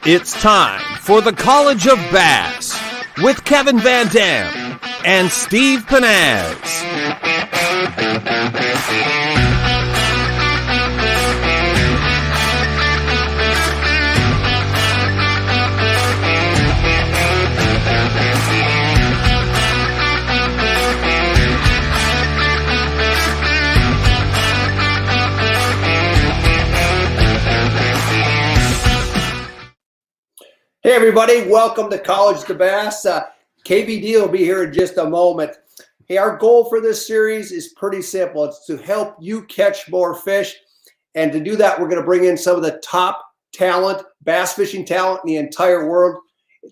It's time for the College of Bass with Kevin Van Dam and Steve Panaz. Hey everybody, welcome to College to Bass. KVD will be here in just a moment. Hey, our goal for this series is pretty simple. It's to help you catch more fish. And to do that, we're going to bring in some of the top talent, bass fishing talent in the entire world.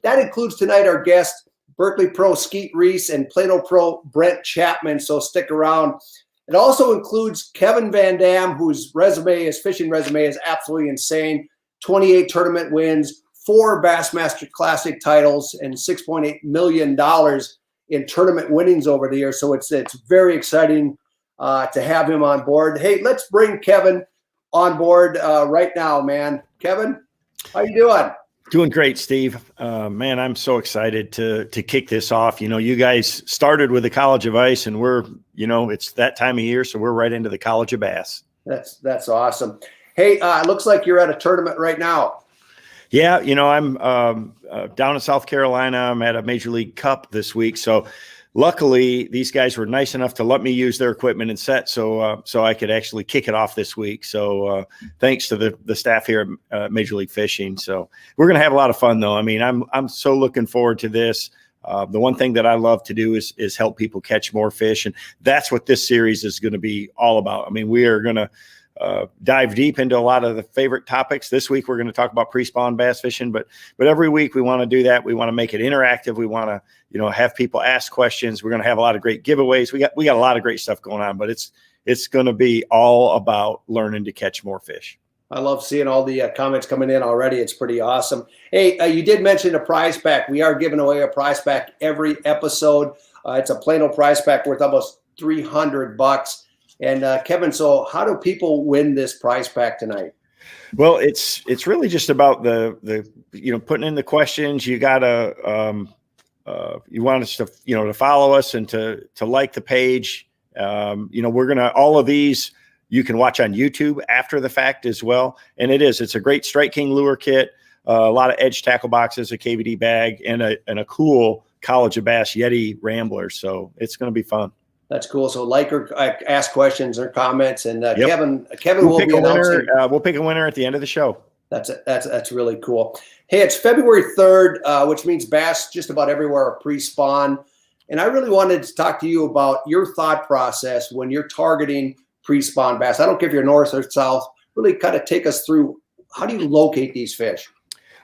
That includes tonight our guest, Berkeley Pro Skeet Reese and Plano Pro Brent Chapman, so stick around. It also includes Kevin Van Dam, whose fishing resume is absolutely insane. 28 tournament wins, 4 Bassmaster Classic titles, and $6.8 million in tournament winnings over the years. So it's very exciting to have him on board. Hey, let's bring Kevin on board right now, man. Kevin, how you doing? Doing great, Steve. Man, I'm so excited to kick this off. You know, you guys started with the College of Ice, and we're, it's that time of year, so we're right into the College of Bass. That's awesome. Hey, it looks like you're at a tournament right now. Yeah, I'm down in South Carolina. I'm at a Major League Cup this week. So luckily, these guys were nice enough to let me use their equipment and set so I could actually kick it off this week. So thanks to the staff here at Major League Fishing. So we're going to have a lot of fun, though. I mean, I'm so looking forward to this. The one thing that I love to do is help people catch more fish. And that's what this series is going to be all about. I mean, we are going to dive deep into a lot of the favorite topics. This week, we're going to talk about pre-spawn bass fishing, but every week we want to do that. We want to make it interactive. We want to, have people ask questions. We're going to have a lot of great giveaways. We got a lot of great stuff going on, but it's going to be all about learning to catch more fish. I love seeing all the comments coming in already. It's pretty awesome. Hey, you did mention a prize pack. We are giving away a prize pack every episode. It's a Plano prize pack worth almost $300. And Kevin, so how do people win this prize pack tonight? Well, it's really just about the putting in the questions. You gotta you want us to to follow us and to like the page. We're gonna all of these you can watch on YouTube after the fact as well. And it's a great Strike King lure kit, a lot of edge tackle boxes, a KVD bag, and a cool College of Bass Yeti Rambler. So it's gonna be fun. That's cool. So like or ask questions or comments, and yep. Kevin will be announcing. We'll pick a winner at the end of the show. That's really cool. Hey, it's February 3rd, which means bass just about everywhere are pre-spawn. And I really wanted to talk to you about your thought process when you're targeting pre-spawn bass. I don't care if you're north or south. Really kind of take us through, how do you locate these fish?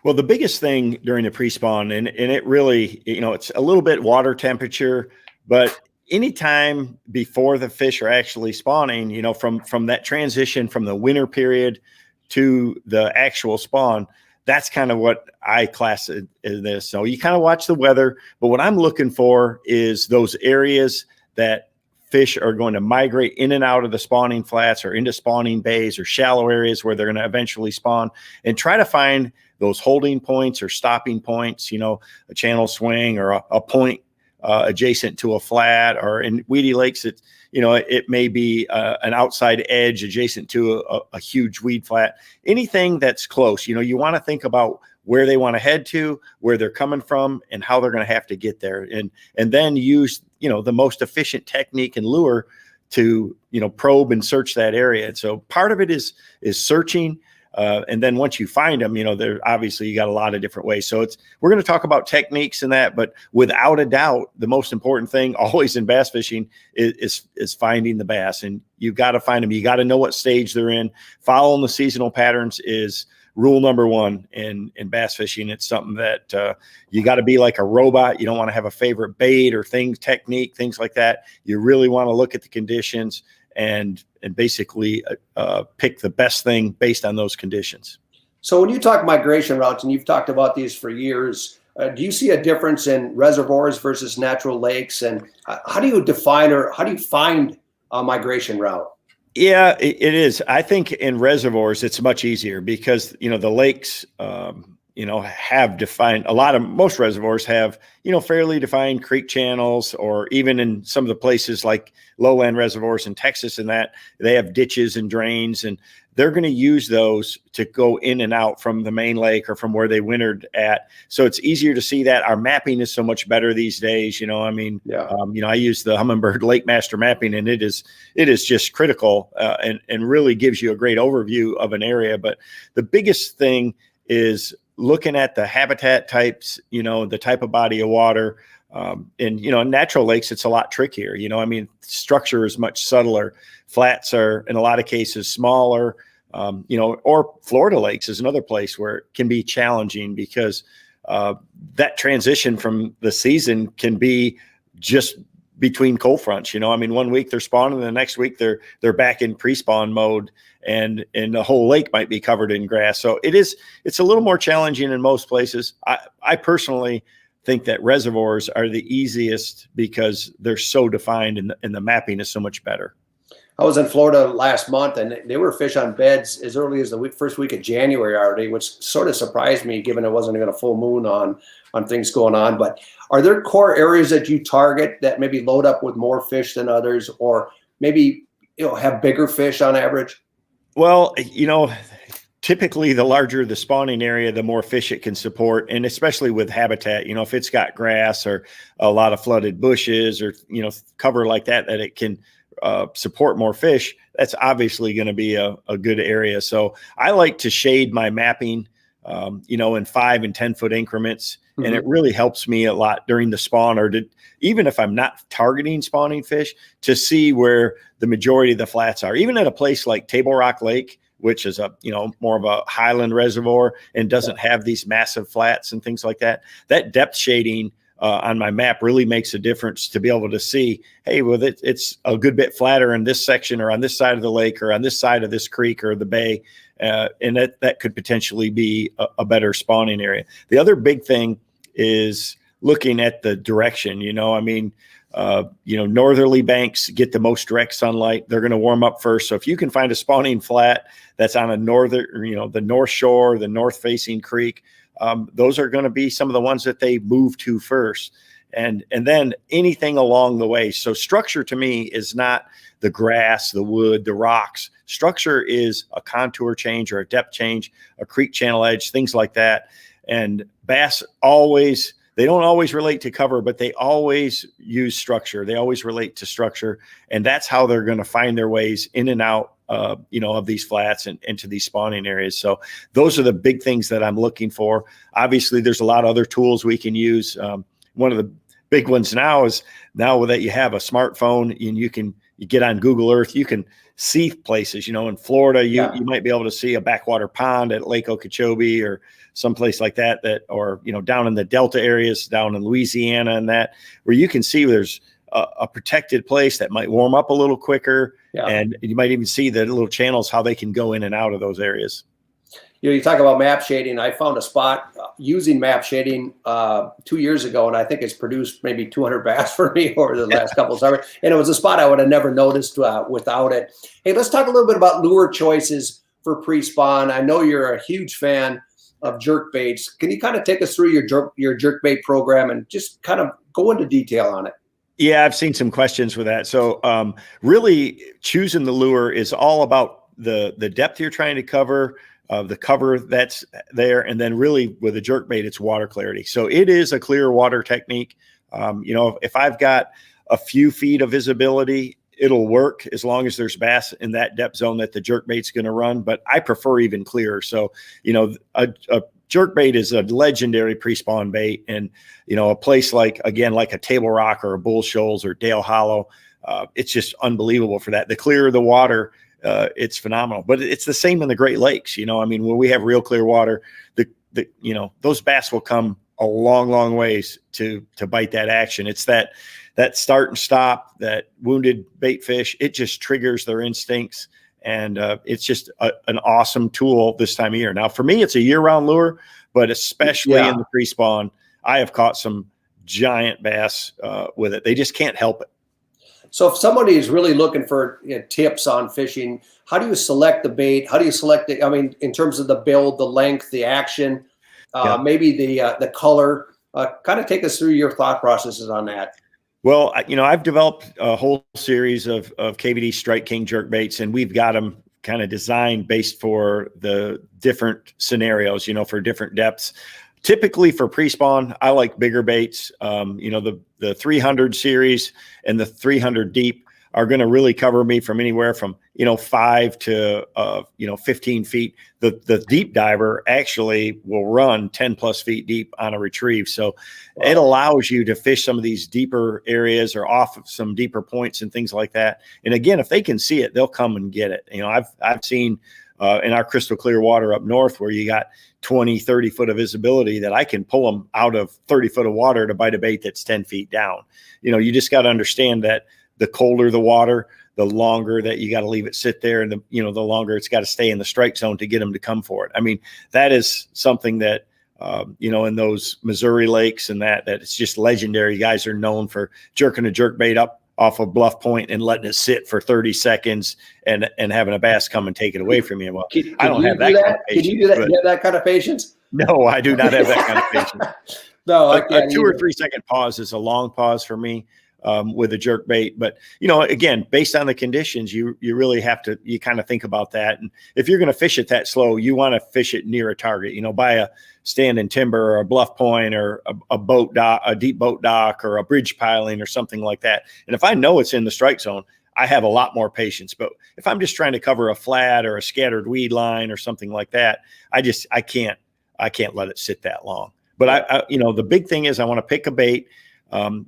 Well, the biggest thing during the pre-spawn, and it really, it's a little bit water temperature, but anytime before the fish are actually spawning, from that transition from the winter period to the actual spawn, that's kind of what I class it as this. So you kind of watch the weather, but what I'm looking for is those areas that fish are going to migrate in and out of the spawning flats or into spawning bays or shallow areas where they're going to eventually spawn, and try to find those holding points or stopping points, a channel swing or a point adjacent to a flat, or in weedy lakes, it may be an outside edge adjacent to a huge weed flat. Anything that's close, you want to think about where they want to head to, where they're coming from, and how they're going to have to get there, and then use the most efficient technique and lure to probe and search that area. And so part of it is searching. And then once you find them, there obviously you got a lot of different ways. So we're going to talk about techniques and that, but without a doubt, the most important thing always in bass fishing is finding the bass, and you've got to find them. You got to know what stage they're in. Following the seasonal patterns is rule number one in bass fishing. It's something that you got to be like a robot. You don't want to have a favorite bait or technique, things like that. You really want to look at the conditions and basically pick the best thing based on those conditions. So when you talk migration routes, and you've talked about these for years, do you see a difference in reservoirs versus natural lakes? And how do you define, or how do you find a migration route? Yeah, it is. I think in reservoirs, it's much easier because, the lakes, have defined, most reservoirs have, fairly defined creek channels, or even in some of the places like lowland reservoirs in Texas and that, they have ditches and drains, and they're going to use those to go in and out from the main lake or from where they wintered at. So it's easier to see that. Our mapping is so much better these days. I use the Humminbird Lake Master mapping, and it is just critical, and really gives you a great overview of an area. But the biggest thing is looking at the habitat types, the type of body of water. In natural lakes, it's a lot trickier. Structure is much subtler. Flats are in a lot of cases smaller, or Florida lakes is another place where it can be challenging, because that transition from the season can be just between cold fronts. 1 week they're spawning, and the next week they're back in pre-spawn mode, and the whole lake might be covered in grass. So it's a little more challenging in most places. I personally think that reservoirs are the easiest because they're so defined, and the mapping is so much better. I was in Florida last month, and they were fish on beds as early as the first week of January already, which sort of surprised me, given it wasn't even a full moon on things going on. But are there core areas that you target that maybe load up with more fish than others, or maybe have bigger fish on average? Well, typically the larger the spawning area, the more fish it can support. And especially with habitat, if it's got grass or a lot of flooded bushes or, cover like that it can support more fish, that's obviously going to be a good area. So I like to shade my mapping, in 5 and 10 foot increments. Mm-hmm. And it really helps me a lot during the spawn, or even if I'm not targeting spawning fish, to see where the majority of the flats are. Even at a place like Table Rock Lake, which is more of a highland reservoir and doesn't have these massive flats and things like that, that depth shading on my map really makes a difference, to be able to see, hey, well, it's a good bit flatter in this section, or on this side of the lake, or on this side of this creek or the bay. And that could potentially be a better spawning area. The other big thing is looking at the direction. Northerly banks get the most direct sunlight. They're going to warm up first. So if you can find a spawning flat that's on a the North Shore, the north facing creek, those are going to be some of the ones that they move to first. And then anything along the way. So structure to me is not the grass, the wood, the rocks. Structure is a contour change or a depth change, a creek channel edge, things like that. And bass they don't always relate to cover, but they always use structure. They always relate to structure. And that's how they're going to find their ways in and out, of these flats and into these spawning areas. So those are the big things that I'm looking for. Obviously, there's a lot of other tools we can use. One of the big ones now that you have a smartphone and you get on Google Earth, you can see places. In Florida, you might be able to see a backwater pond at Lake Okeechobee or someplace like that, or down in the Delta areas, down in Louisiana, and that, where you can see there's a protected place that might warm up a little quicker. Yeah. And you might even see the little channels, how they can go in and out of those areas. You talk about map shading. I found a spot using map shading 2 years ago, and I think it's produced maybe 200 bass for me over the last couple of summers. And it was a spot I would have never noticed without it. Hey, let's talk a little bit about lure choices for pre-spawn. I know you're a huge fan of jerk baits. Can you kind of take us through your jerk bait program and just kind of go into detail on it? Yeah, I've seen some questions with that. So really choosing the lure is all about the depth you're trying to cover, the cover that's there. And then really with a jerk bait, it's water clarity. So it is a clear water technique. If I've got a few feet of visibility, it'll work as long as there's bass in that depth zone that the jerk bait's going to run. But I prefer even clearer. So, a jerk bait is a legendary pre-spawn bait. And, a place like a Table Rock or a Bull Shoals or Dale Hollow, it's just unbelievable for that. The clearer the water, it's phenomenal. But it's the same in the Great Lakes. When we have real clear water, those bass will come a long, long ways to bite that action. It's that start and stop, that wounded bait fish, it just triggers their instincts. And it's just an awesome tool this time of year. Now, for me, it's a year-round lure, but especially in the pre-spawn, I have caught some giant bass with it. They just can't help it. So if somebody is really looking for tips on fishing, how do you select the bait? How do you select it? I mean, in terms of the build, the length, the action? maybe the color. Kind of take us through your thought processes on that. Well, I've developed a whole series of KVD Strike King jerk baits, and we've got them kind of designed based for the different scenarios, for different depths. Typically for pre-spawn, I like bigger baits. The 300 series and the 300 deep are going to really cover me from anywhere from 5 to 15 feet. The deep diver actually will run 10 plus feet deep on a retrieve, so it allows you to fish some of these deeper areas or off of some deeper points and things like that. And again, if they can see it, they'll come and get it. I've seen in our crystal clear water up north where you got 20, 30 foot of visibility that I can pull them out of 30 foot of water to bite a bait that's 10 feet down. You just got to understand that the colder the water, the longer that you got to leave it sit there, and the longer it's got to stay in the strike zone to get them to come for it. I mean, that is something that in those Missouri lakes and that it's just legendary. Guys are known for jerking a jerk bait up off a bluff point and letting it sit for 30 seconds and having a bass come and take it away from you. Well, I don't have that kind of patience. Can you do that? You have that kind of patience? No, I do not have that kind of patience. No, a 2 or 3 second pause is a long pause for me. With a jerk bait. But, again, based on the conditions, you really have to, you kind of think about that. And if you're going to fish it that slow, you want to fish it near a target, by a standing timber or a bluff point or a boat dock, a deep boat dock or a bridge piling or something like that. And if I know it's in the strike zone, I have a lot more patience. But if I'm just trying to cover a flat or a scattered weed line or something like that, I can't let it sit that long. But the big thing is I want to pick a bait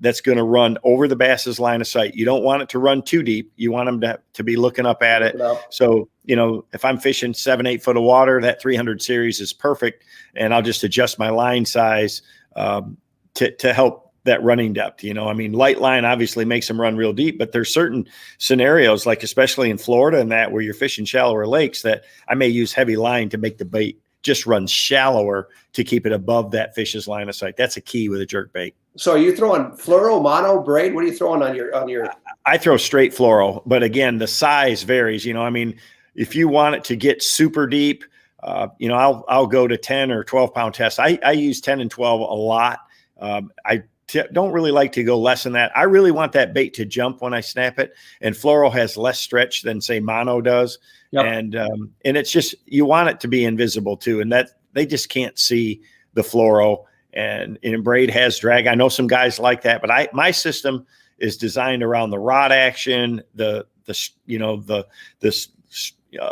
that's going to run over the bass's line of sight. You don't want it to run too deep. You want them to be looking up at it. So, if I'm fishing 7-8 foot of water, that 300 series is perfect. And I'll just adjust my line size to help that running depth. Light line obviously makes them run real deep, but there's certain scenarios, like especially in Florida and that where you're fishing shallower lakes, that I may use heavy line to make the bait just run shallower to keep it above that fish's line of sight. That's a key with a jerk bait. So are you throwing fluoro, mono, braid? What are you throwing on your? I throw straight fluoro, but again, the size varies. If you want it to get super deep, I'll go to 10 or 12 pound tests. I use 10 and 12 a lot. Don't really like to go less than that. I really want that bait to jump when I snap it, and fluoro has less stretch than say mono does. Yep. And it's just, you want it to be invisible too, and that they just can't see the fluoro. And braid has drag. I know some guys like that, but my system is designed around the rod action, the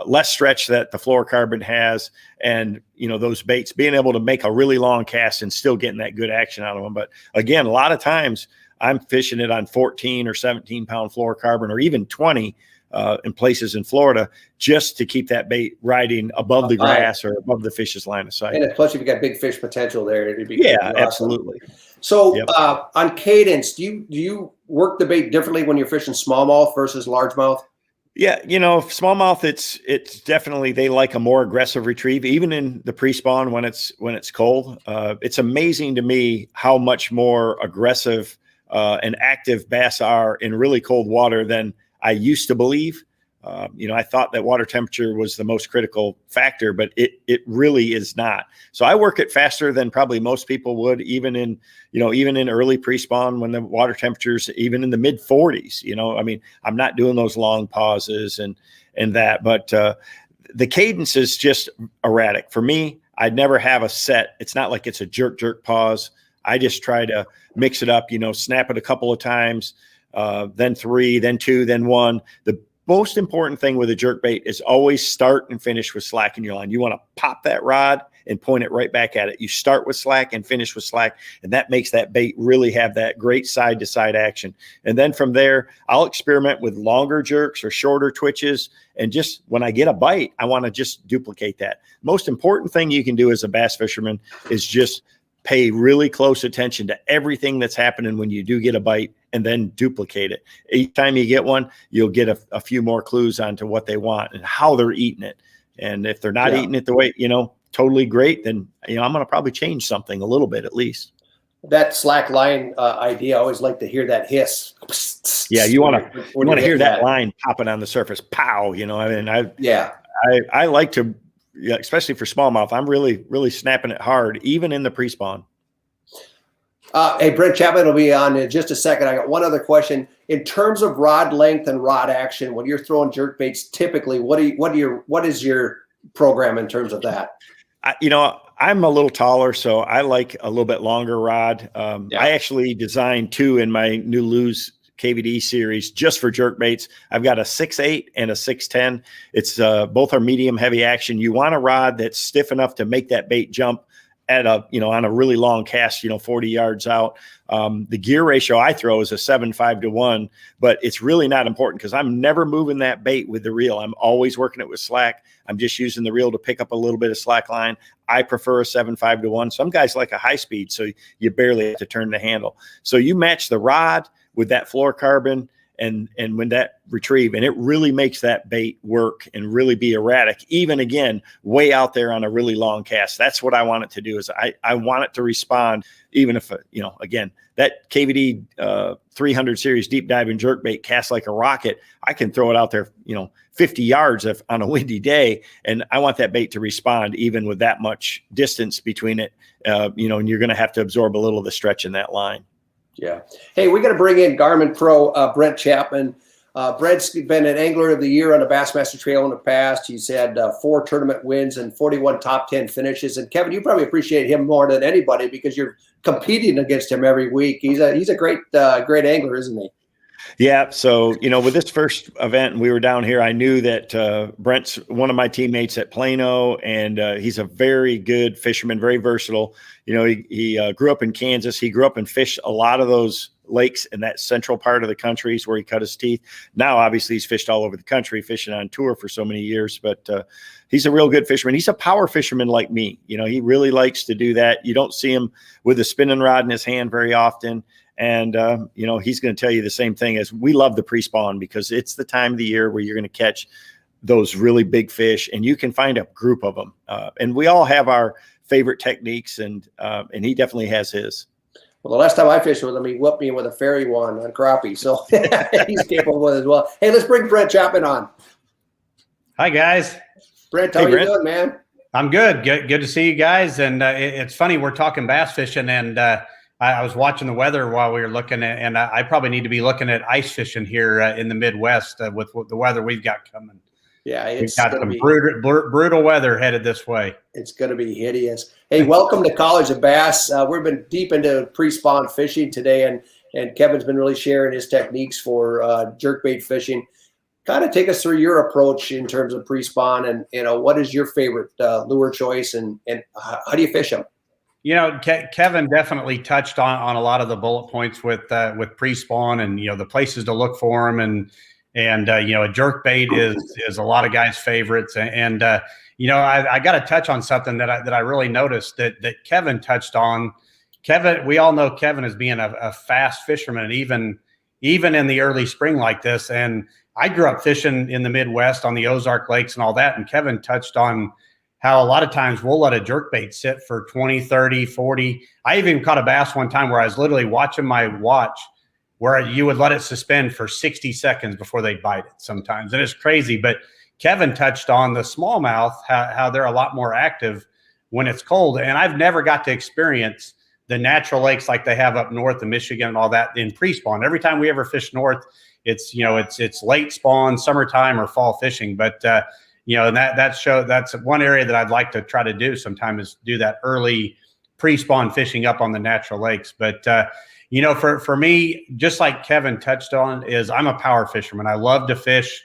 less stretch that the fluorocarbon has, and those baits being able to make a really long cast and still getting that good action out of them. But again, a lot of times I'm fishing it on 14 or 17 pound fluorocarbon or even 20 in places in Florida, just to keep that bait riding above the grass or above the fish's line of sight. And plus, if you got big fish potential there, it'd be awesome. Absolutely. So on cadence, do you work the bait differently when you're fishing smallmouth versus largemouth? Yeah, smallmouth, it's definitely, they like a more aggressive retrieve, even in the pre-spawn when it's cold. It's amazing to me how much more aggressive and active bass are in really cold water than I used to believe. I thought that water temperature was the most critical factor, but it really is not. So I work it faster than probably most people would, even in early pre-spawn when the water temperature's even in the mid 40s. I'm not doing those long pauses and that, but the cadence is just erratic. For me, I'd never have a set. It's not like it's a jerk pause. I just try to mix it up, snap it a couple of times, then 3, then 2, then 1. The most important thing with a jerk bait is always start and finish with slack in your line. You want to pop that rod and point it right back at it. You start with slack and finish with slack, and that makes that bait really have that great side to side action. And then from there, I'll experiment with longer jerks or shorter twitches. And just when I get a bite, I want to just duplicate that. Most important thing you can do as a bass fisherman is just pay really close attention to everything that's happening when you do get a bite, and then duplicate it. Each time you get one, you'll get a few more clues onto what they want and how they're eating it. And if they're not eating it the way, totally great, then, I'm going to probably change something a little bit at least. That slack line idea, I always like to hear that hiss. Yeah, you want to hear that line popping on the surface. Pow, I like to yeah, especially for smallmouth, I'm really, really snapping it hard, even in the pre-spawn. Hey, Brent Chapman will be on in just a second. I got one other question. In terms of rod length and rod action, when you're throwing jerk baits, typically, what is your program in terms of that? I'm a little taller, so I like a little bit longer rod. I actually designed 2 in my new Lew's KVD series just for jerk baits. I've got a 6.8 and a 6.10. It's both are medium heavy action. You want a rod that's stiff enough to make that bait jump at on a really long cast, 40 yards out. The gear ratio I throw is a 7.5-to-1, but it's really not important because I'm never moving that bait with the reel. I'm always working it with slack. I'm just using the reel to pick up a little bit of slack line. I prefer a 7.5-to-1. Some guys like a high speed, so you barely have to turn the handle. So you match the rod with that fluorocarbon and when that retrieve, and it really makes that bait work and really be erratic, even again, way out there on a really long cast. That's what I want it to do. Is I want it to respond, even if, again, that KVD 300 series deep diving jerk bait casts like a rocket. I can throw it out there, 50 yards on a windy day. And I want that bait to respond even with that much distance between it, and you're going to have to absorb a little of the stretch in that line. Yeah. Hey, we got to bring in Garmin Pro Brent Chapman. Brent's been an Angler of the Year on the Bassmaster Trail in the past. He's had 4 tournament wins and 41 top 10 finishes. And Kevin, you probably appreciate him more than anybody because you're competing against him every week. He's a great angler, isn't he? Yeah. So, with this first event, and we were down here, I knew that Brent's one of my teammates at Plano, and he's a very good fisherman, very versatile. He grew up in Kansas. He grew up and fished a lot of those lakes in that central part of the country is where he cut his teeth. Now, obviously, he's fished all over the country, fishing on tour for so many years, but he's a real good fisherman. He's a power fisherman like me. He really likes to do that. You don't see him with a spinning rod in his hand very often. And, he's going to tell you the same thing as we love the pre-spawn because it's the time of the year where you're going to catch those really big fish and you can find a group of them. And we all have our favorite techniques and he definitely has his. Well, the last time I fished with him, he whooped me with a fairy wand on crappie. So he's capable as well. Hey, let's bring Brent Chapman on. Hi, guys. Brent, how are you doing, man? I'm good. Good to see you guys. And it's funny, we're talking bass fishing and, I was watching the weather while we were looking at, and I probably need to be looking at ice fishing here in the Midwest with the weather we've got coming. Yeah, we've got some brutal weather headed this way. It's going to be hideous. Hey, welcome to College of Bass. We've been deep into pre-spawn fishing today, and Kevin's been really sharing his techniques for jerkbait fishing. Kind of take us through your approach in terms of pre-spawn, and what is your favorite lure choice, and how do you fish them? Kevin definitely touched on a lot of the bullet points with pre-spawn and, the places to look for them. And a jerk bait is a lot of guys' favorites. And I got to touch on something that I really noticed that Kevin touched on. Kevin, we all know Kevin as being a fast fisherman, even in the early spring like this. And I grew up fishing in the Midwest on the Ozark Lakes and all that. And Kevin touched on how a lot of times we'll let a jerkbait sit for 20, 30, 40. I even caught a bass one time where I was literally watching my watch where you would let it suspend for 60 seconds before they bite it sometimes. And it's crazy. But Kevin touched on the smallmouth, how they're a lot more active when it's cold. And I've never got to experience the natural lakes like they have up north in Michigan and all that in pre-spawn. Every time we ever fish north, it's late spawn, summertime or fall fishing. But and that's one area that I'd like to try to do sometime is do that early pre-spawn fishing up on the natural lakes. But, for me, just like Kevin touched on, is I'm a power fisherman. I love to fish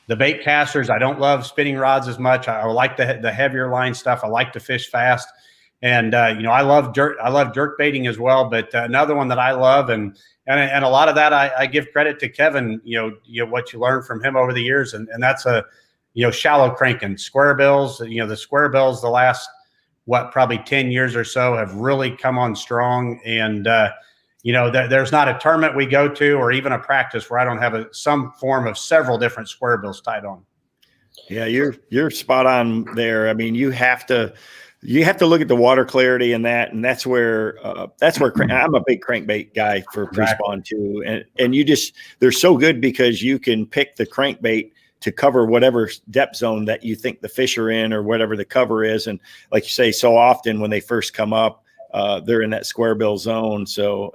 the bait casters. I don't love spinning rods as much. I like the heavier line stuff. I like to fish fast. And, I love jerk baiting as well. But another one that I love and a lot of that I give credit to Kevin, what you learned from him over the years. And that's shallow cranking, square bills. The square bills the last, probably 10 years or so have really come on strong. And, there's not a tournament we go to or even a practice where I don't have some form of several different square bills tied on. Yeah, you're spot on there. I mean, you have to look at the water clarity and that's where I'm a big crankbait guy for pre-spawn too. And they're so good because you can pick the crankbait to cover whatever depth zone that you think the fish are in or whatever the cover is. And like you say, so often when they first come up, they're in that square bill zone. So,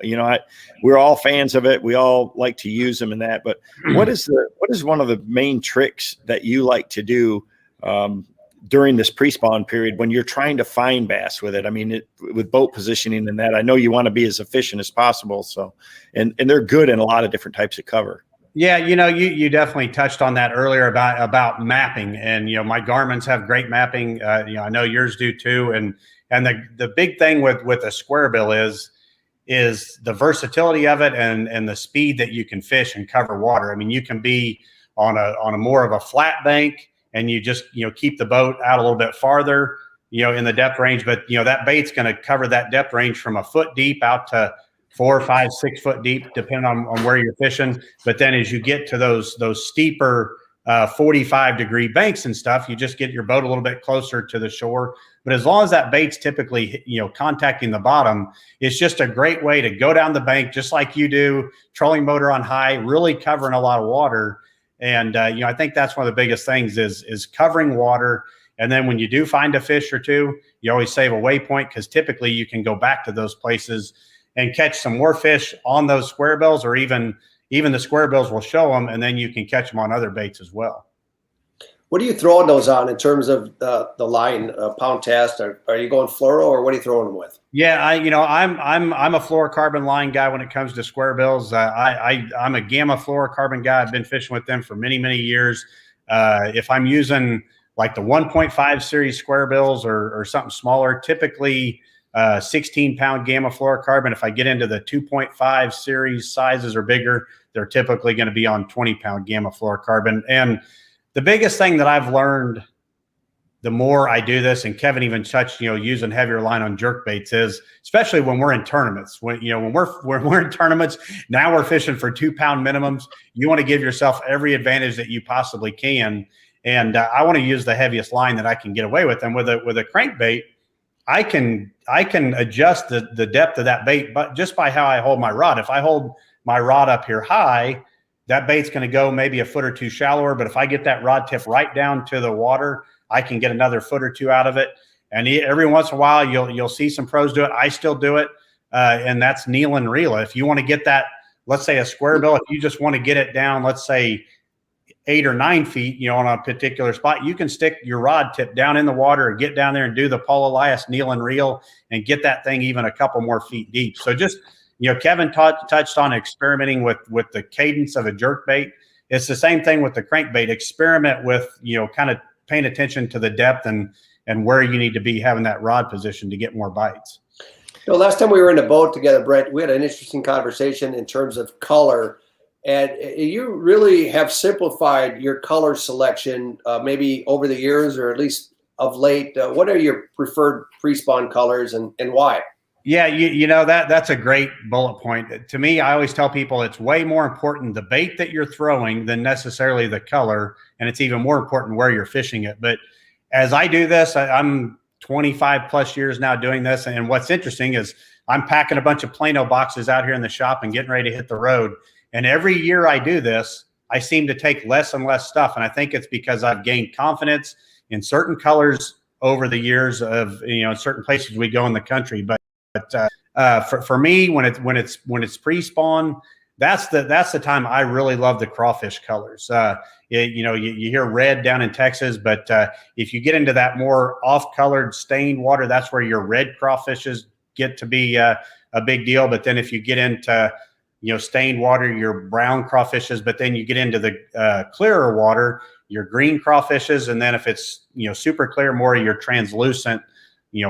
we're all fans of it. We all like to use them in that. But what is one of the main tricks that you like to do during this pre-spawn period when you're trying to find bass with it? I mean, with boat positioning and that, I know you want to be as efficient as possible. So, and they're good in a lot of different types of cover. Yeah, you definitely touched on that earlier about mapping, and my Garmin's have great mapping. I know yours do too. And the big thing with a square bill is the versatility of it and the speed that you can fish and cover water. I mean, you can be on a more of a flat bank, and you just keep the boat out a little bit farther, in the depth range. But that bait's going to cover that depth range from a foot deep out to 4, 5, 6 foot deep, depending on where you're fishing. But then as you get to those steeper 45-degree banks and stuff, you just get your boat a little bit closer to the shore. But as long as that bait's typically contacting the bottom, it's just a great way to go down the bank just like you do, trolling motor on high, really covering a lot of water. And I think that's one of the biggest things is covering water. And then when you do find a fish or two, you always save a waypoint, because typically you can go back to those places and catch some more fish on those square bills, or even the square bills will show them, and then you can catch them on other baits as well. What are you throwing those on in terms of the line, pound test? Are you going fluoro, or what are you throwing them with? Yeah, I'm a fluorocarbon line guy when it comes to square bills. I'm a gamma fluorocarbon guy. I've been fishing with them for many, many years. If I'm using like the 1.5 series square bills or something smaller, typically 16-pound gamma fluorocarbon. If I get into the 2.5 series sizes or bigger, they're typically going to be on 20-pound gamma fluorocarbon. And the biggest thing that I've learned the more I do this, and Kevin even touched, using heavier line on jerk baits, is especially when we're in tournaments. When we're in tournaments, now we're fishing for 2-pound minimums. You want to give yourself every advantage that you possibly can. And I want to use the heaviest line that I can get away with. And with a crankbait, I can adjust the depth of that bait, but just by how I hold my rod. If I hold my rod up here high, that bait's going to go maybe a foot or two shallower. But if I get that rod tip right down to the water, I can get another foot or two out of it. And every once in a while, you'll see some pros do it. I still do it, and that's kneel and reel. If you want to get that, let's say a square bill, if you just want to get it down, let's say 8 or 9 feet, on a particular spot, you can stick your rod tip down in the water or get down there and do the Paul Elias kneel and reel and get that thing even a couple more feet deep. So just, Kevin touched on experimenting with the cadence of a jerk bait. It's the same thing with the crankbait. Experiment with, kind of paying attention to the depth and where you need to be having that rod position to get more bites. Last time we were in a boat together, Brent, we had an interesting conversation in terms of color. And you really have simplified your color selection, maybe over the years, or at least of late. What are your preferred pre-spawn colors and why? Yeah, that's a great bullet point. To me, I always tell people it's way more important the bait that you're throwing than necessarily the color. And it's even more important where you're fishing it. But as I do this, I'm 25 plus years now doing this. And what's interesting is I'm packing a bunch of Plano boxes out here in the shop and getting ready to hit the road. And every year I do this, I seem to take less and less stuff. And I think it's because I've gained confidence in certain colors over the years of, in certain places we go in the country. But for me, when it's pre-spawn, that's the time I really love the crawfish colors. You hear red down in Texas, but if you get into that more off-colored stained water, that's where your red crawfishes get to be a big deal. But then if you get into stained water, your brown crawfishes, but then you get into the clearer water, your green crawfishes, and then if it's super clear, more your translucent,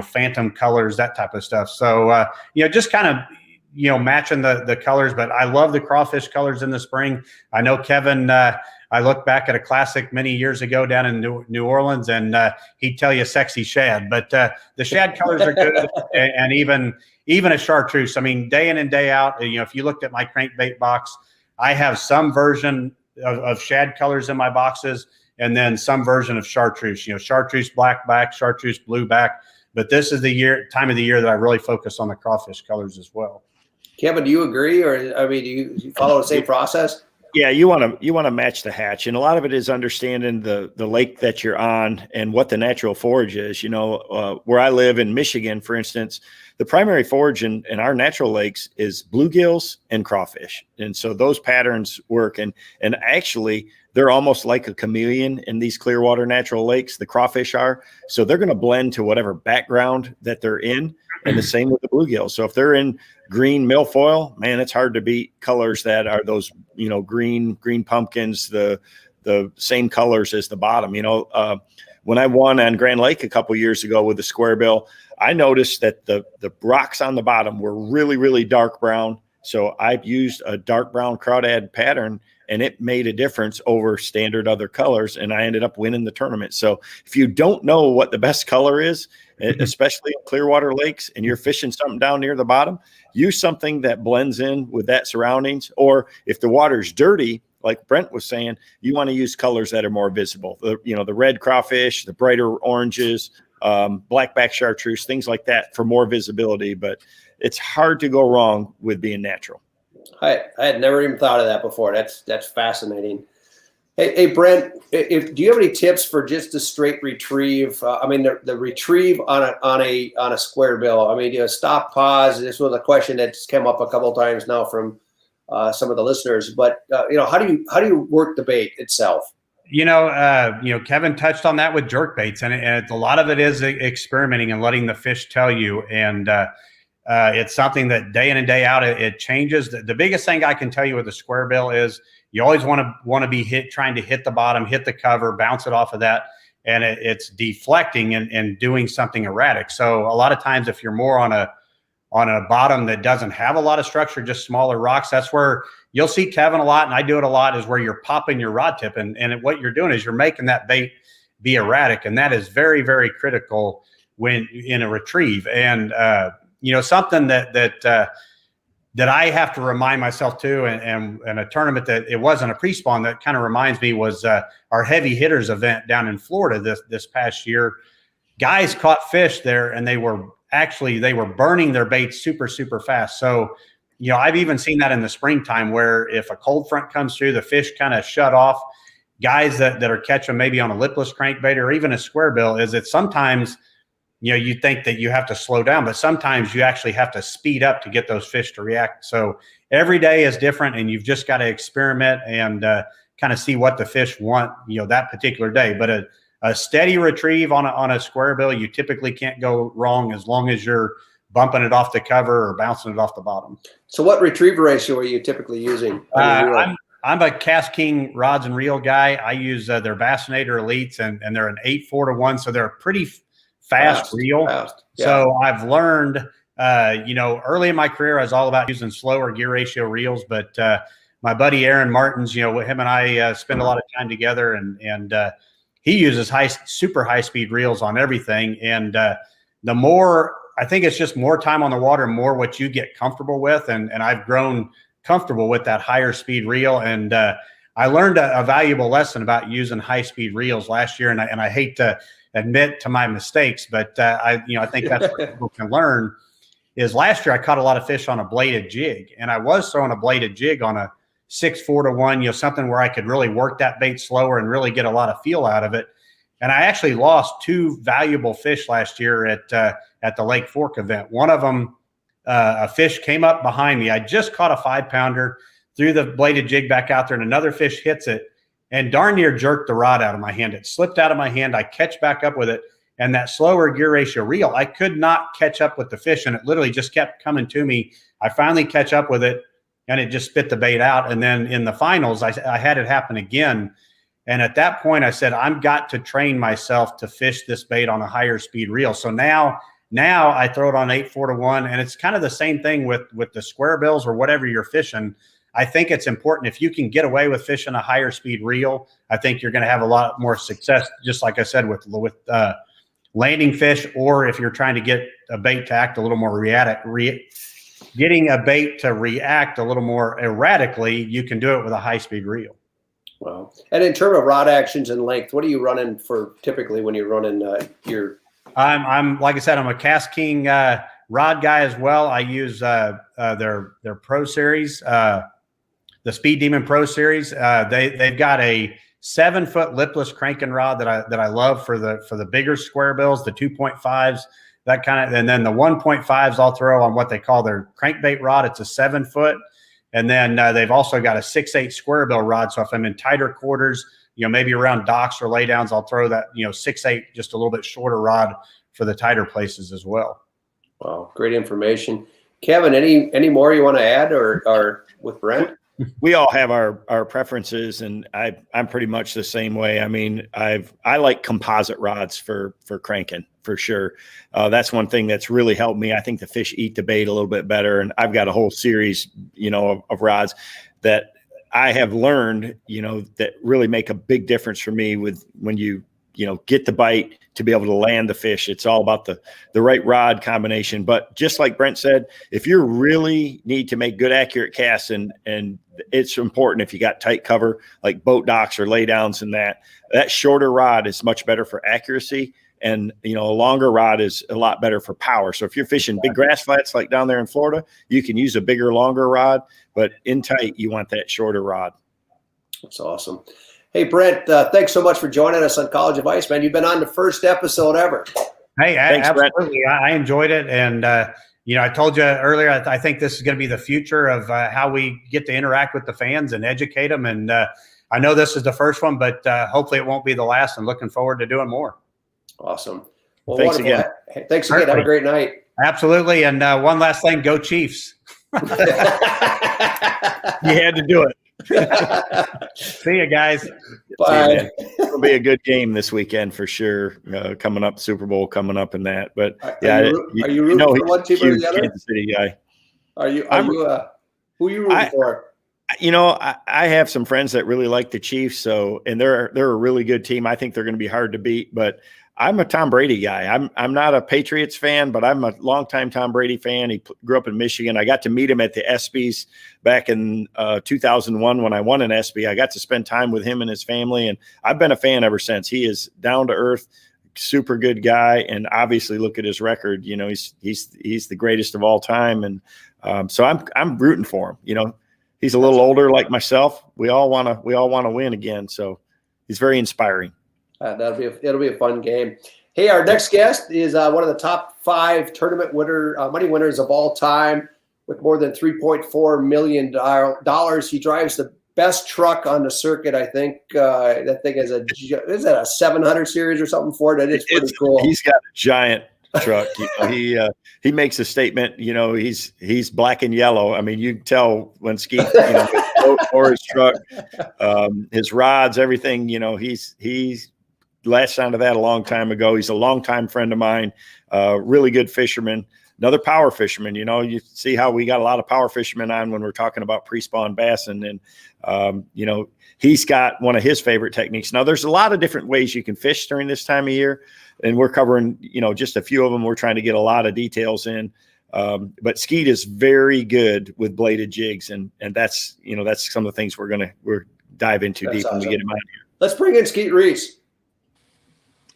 phantom colors, that type of stuff. So just kind of matching the colors. But I love the crawfish colors in the spring. I know Kevin. I look back at a classic many years ago down in New Orleans, and he'd tell you sexy shad. But the shad colors are good, and even a chartreuse. I mean, day in and day out, if you looked at my crankbait box, I have some version of shad colors in my boxes, and then some version of chartreuse. Chartreuse black back, chartreuse blue back. But this is the time of the year that I really focus on the crawfish colors as well. Kevin, do you agree, or do you follow the same process? Yeah, you want to match the hatch, and a lot of it is understanding the lake that you're on and what the natural forage is. Where I live in Michigan, for instance, the primary forage in our natural lakes is bluegills and crawfish, and so those patterns work. And actually, they're almost like a chameleon in these clear water natural lakes. The crawfish are, so they're going to blend to whatever background that they're in, and the same with the bluegills. So if they're in green milfoil, man, it's hard to beat colors that are those, green pumpkins, the same colors as the bottom. When I won on Grand Lake a couple years ago with the square bill, I noticed that the rocks on the bottom were really, really dark brown. So I've used a dark brown crawdad pattern, and it made a difference over standard other colors, and I ended up winning the tournament. So if you don't know what the best color is, especially in Clearwater lakes, and you're fishing something down near the bottom, use something that blends in with that surroundings. Or if the water's dirty, like Brent was saying, you want to use colors that are more visible. The red crawfish, the brighter oranges, blackback chartreuse, things like that for more visibility. But it's hard to go wrong with being natural. I had never even thought of that before. That's fascinating. Hey Brent, do you have any tips for just a straight retrieve? The retrieve on a square bill. Stop, pause. This was a question that's come up a couple of times now from some of the listeners. But how do you work the bait itself? Kevin touched on that with jerk baits, and a lot of it is experimenting and letting the fish tell you. And it's something that day in and day out it changes. The biggest thing I can tell you with a square bill is you always want to be trying to hit the bottom, hit the cover, bounce it off of that, and it's deflecting and doing something erratic. So a lot of times, if you're more on a bottom that doesn't have a lot of structure, just smaller rocks, that's where you'll see Kevin a lot, and I do it a lot, is where you're popping your rod tip, and what you're doing is you're making that bait be erratic, and that is very, very critical when in a retrieve. And something that I have to remind myself too, and a tournament that it wasn't a pre-spawn that kind of reminds me was our heavy hitters event down in Florida this past year. Guys caught fish there, and they were burning their baits super, super fast. So, I've even seen that in the springtime where if a cold front comes through, the fish kind of shut off. Guys that are catching maybe on a lipless crankbait or even a square bill, is that sometimes you think that you have to slow down, but sometimes you actually have to speed up to get those fish to react. So every day is different, and you've just got to experiment and kind of see what the fish want, that particular day. But a steady retrieve on a square bill, you typically can't go wrong as long as you're bumping it off the cover or bouncing it off the bottom. So what retriever ratio are you typically using? I'm a Cast King rods and reel guy. I use their Bassinator Elites, and they're an 8-4-1, so they're a pretty fast reel. Yeah. So I've learned, early in my career, I was all about using slower gear ratio reels, but my buddy Aaron Martins, him and I spend a lot of time together, and he uses super high speed reels on everything. And the more, I think it's just more time on the water, more what you get comfortable with. And I've grown comfortable with that higher speed reel. And I learned a valuable lesson about using high speed reels last year. And I hate to admit to my mistakes, but I think that's what people can learn. Is last year I caught a lot of fish on a bladed jig, and I was throwing a bladed jig on a 6-4-1, something where I could really work that bait slower and really get a lot of feel out of it. And I actually lost 2 valuable fish last year at the Lake Fork event. One of them, a fish came up behind me. I just caught a 5-pounder, threw the bladed jig back out there, and another fish hits it and darn near jerked the rod out of my hand. It slipped out of my hand. I catch back up with it, and that slower gear ratio reel, I could not catch up with the fish, and it literally just kept coming to me. I finally catch up with it, and it just spit the bait out. And then in the finals, I had it happen again. And at that point, I said, I've got to train myself to fish this bait on a higher speed reel. So now I throw it on 8-4-1, and it's kind of the same thing with the square bills or whatever you're fishing. I think it's important if you can get away with fishing a higher speed reel. I think you're going to have a lot more success, just like I said, with landing fish, or if you're trying to get a bait to act a little more getting a bait to react a little more erratically, you can do it with a high speed reel. Wow. And in terms of rod actions and length, what are you running for typically when you're running your? I'm like I said, I'm a Cast King rod guy as well. I use their Pro Series. the Speed Demon Pro Series. They've got a 7-foot lipless cranking rod that I love for the bigger square bills, the 2.5s, that kind of, and then the 1.5s I'll throw on what they call their crankbait rod. It's a 7-foot. And then they've also got a 6/8 square bill rod. So if I'm in tighter quarters, maybe around docks or laydowns, I'll throw that, 6/8, just a little bit shorter rod for the tighter places as well. Wow, great information. Kevin, any more you want to add or with Brent? We all have our preferences, and I'm pretty much the same way. I mean, I like composite rods for cranking for sure. That's one thing that's really helped me. I think the fish eat the bait a little bit better, and I've got a whole series, of rods that I have learned, that really make a big difference for me with when you get the bite to be able to land the fish. It's all about the right rod combination. But just like Brent said, if you really need to make good, accurate casts, and it's important if you got tight cover, like boat docks or laydowns, and that shorter rod is much better for accuracy. And, a longer rod is a lot better for power. So if you're fishing big grass flats, like down there in Florida, you can use a bigger, longer rod, but in tight, you want that shorter rod. That's awesome. Hey, Brent, thanks so much for joining us on College of Ice, man. You've been on the first episode ever. Hey, Thanks, absolutely. I enjoyed it. And, I told you earlier, I think this is going to be the future of how we get to interact with the fans and educate them. And I know this is the first one, but hopefully it won't be the last. I'm looking forward to doing more. Awesome. Well, thanks wonderful. again. Hey, thanks again. Have a great night. Absolutely. And one last thing, go Chiefs. You had to do it. See you guys. Bye. It'll be a good game this weekend for sure. Coming up, Super Bowl coming up, and that. But are you rooting for one team or the other? Kansas City guy. Who are you rooting for? I have some friends that really like the Chiefs, and they're a really good team. I think they're going to be hard to beat, but I'm a Tom Brady guy. I'm not a Patriots fan, but I'm a longtime Tom Brady fan. He grew up in Michigan. I got to meet him at the ESPYs back in 2001 when I won an ESPY. I got to spend time with him and his family, and I've been a fan ever since. He is down to earth, super good guy, and obviously look at his record. He's the greatest of all time, and so I'm rooting for him. He's a little older like myself. We all want to win again, so he's very inspiring. It'll be a fun game. Hey, our next guest is one of the top 5 tournament money winners of all time, with more than $3.4 million. He drives the best truck on the circuit. I think that thing is a 700 series or something for it. It's pretty cool. He's got a giant truck. He makes a statement. He's black and yellow. I mean, you can tell when Skeet, or his truck, his rods, everything. He's latched onto that a long time ago. He's a longtime friend of mine, really good fisherman, another power fisherman. You see how we got a lot of power fishermen on when we're talking about pre-spawn bass, and he's got one of his favorite techniques. Now, there's a lot of different ways you can fish during this time of year, and we're covering, just a few of them. We're trying to get a lot of details in. But Skeet is very good with bladed jigs, and that's some of the things we're dive into deep when we get him out here. Let's bring in Skeet Reese.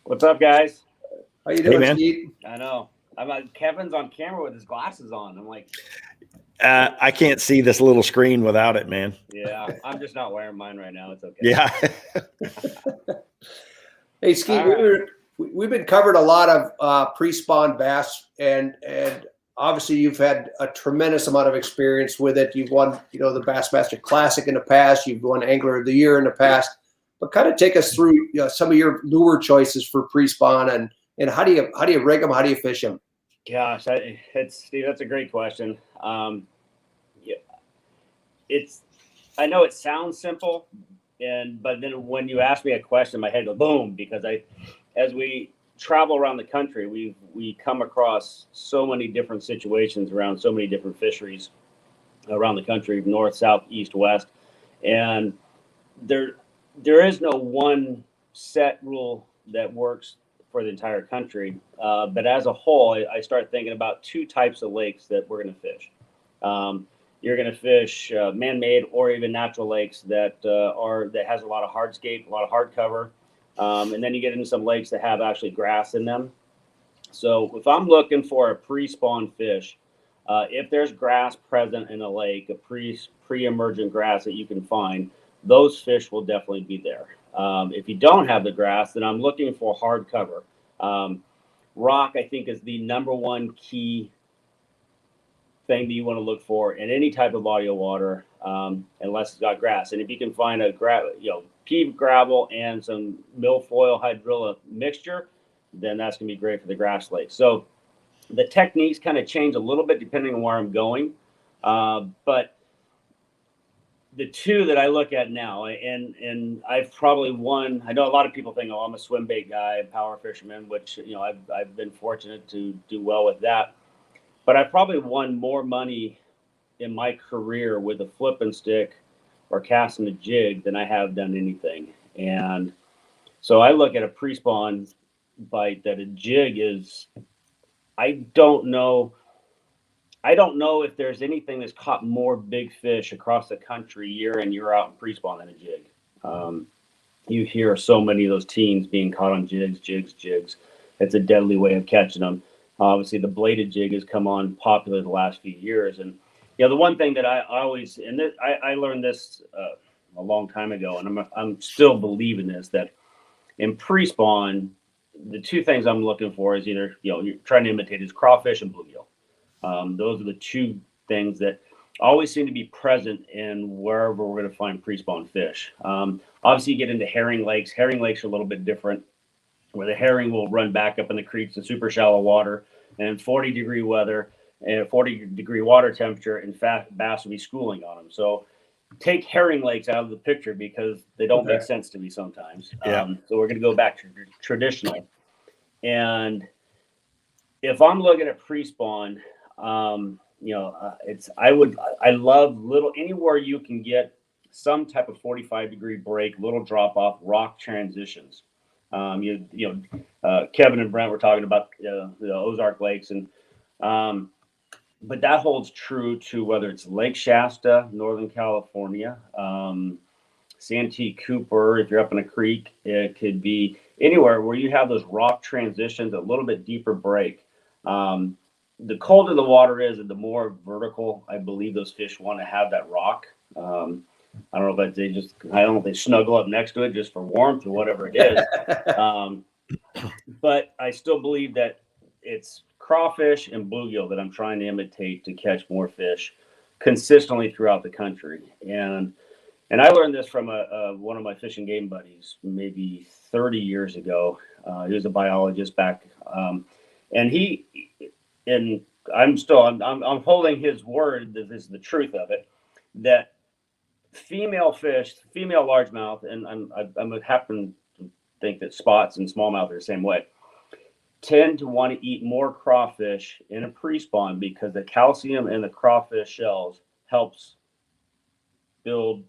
What's up, guys? How you doing, man? Skeet? I know. Kevin's on camera with his glasses on. I'm like, I can't see this little screen without it, man. yeah, I'm just not wearing mine right now. It's okay. Yeah. Hey, Skeet, we've been covering a lot of pre-spawn bass, and obviously you've had a tremendous amount of experience with it. You've won, the Bassmaster Classic in the past. You've won Angler of the Year in the past. But kind of take us through some of your lure choices for pre-spawn, and how do you rig them? How do you fish them? Gosh, Steve, that's a great question. I know it sounds simple, but then when you ask me a question, my head goes boom, because as we travel around the country, we come across so many different situations around so many different fisheries around the country, north, south, east, west, and there is no one set rule that works for the entire country. But as a whole, I start thinking about 2 types of lakes that we're going to fish. You're going to fish man-made or even natural lakes that has a lot of hardscape, a lot of hard cover. And then you get into some lakes that have actually grass in them. So if I'm looking for a pre-spawn fish, If there's grass present in a lake, a pre-emergent grass that you can find, those fish will definitely be there. If you don't have the grass, then I'm looking for hard cover. Rock, I think, is the number one key thing that you want to look for in any type of body of water, unless it's got grass. And if you can find a pea gravel and some milfoil hydrilla mixture, then that's going to be great for the grass lake. So the techniques kind of change a little bit depending on where I'm going. But the two that I look at now, and I've probably won, I know a lot of people think, oh, I'm a swim bait guy, power fisherman, which, I've been fortunate to do well with that. But I probably won more money in my career with a flipping stick or casting a jig than I have done anything. And so I look at a pre-spawn bite that a jig is, I don't know if there's anything that's caught more big fish across the country year in, year out in pre-spawn than a jig. You hear so many of those teens being caught on jigs. It's a deadly way of catching them. Obviously, the bladed jig has come on popular the last few years. And, the one thing that I always, and this, I learned this a long time ago, and I'm still believing this, that in pre-spawn, the two things I'm looking for is either, you're trying to imitate is crawfish and bluegill. Those are the two things that always seem to be present in wherever we're going to find pre-spawn fish. Obviously, you get into herring lakes. Herring lakes are a little bit different, where the herring will run back up in the creeks in super shallow water, and 40-degree weather and 40-degree water temperature. In fact, bass will be schooling on them. So take herring lakes out of the picture because they don't make sense to me sometimes. Yeah. So we're going to go back to traditional. And if I'm looking at pre-spawn, I love anywhere you can get some type of 45-degree break, little drop off, rock transitions. Kevin and Brent were talking about the Ozark Lakes, and but that holds true to whether it's Lake Shasta, Northern California, Santee Cooper. If you're up in a creek, it could be anywhere where you have those rock transitions, a little bit deeper break. The colder the water is, and the more vertical, I believe those fish want to have that rock. I don't know if I don't know if they snuggle up next to it just for warmth or whatever it is. But I still believe that it's crawfish and bluegill that I'm trying to imitate to catch more fish consistently throughout the country. And I learned this from one of my fishing game buddies maybe 30 years ago. He was a biologist back, and I'm holding his word that this is the truth of it, that female fish, female largemouth, and I happen to think that spots and smallmouth are the same way, tend to want to eat more crawfish in a pre-spawn because the calcium in the crawfish shells helps build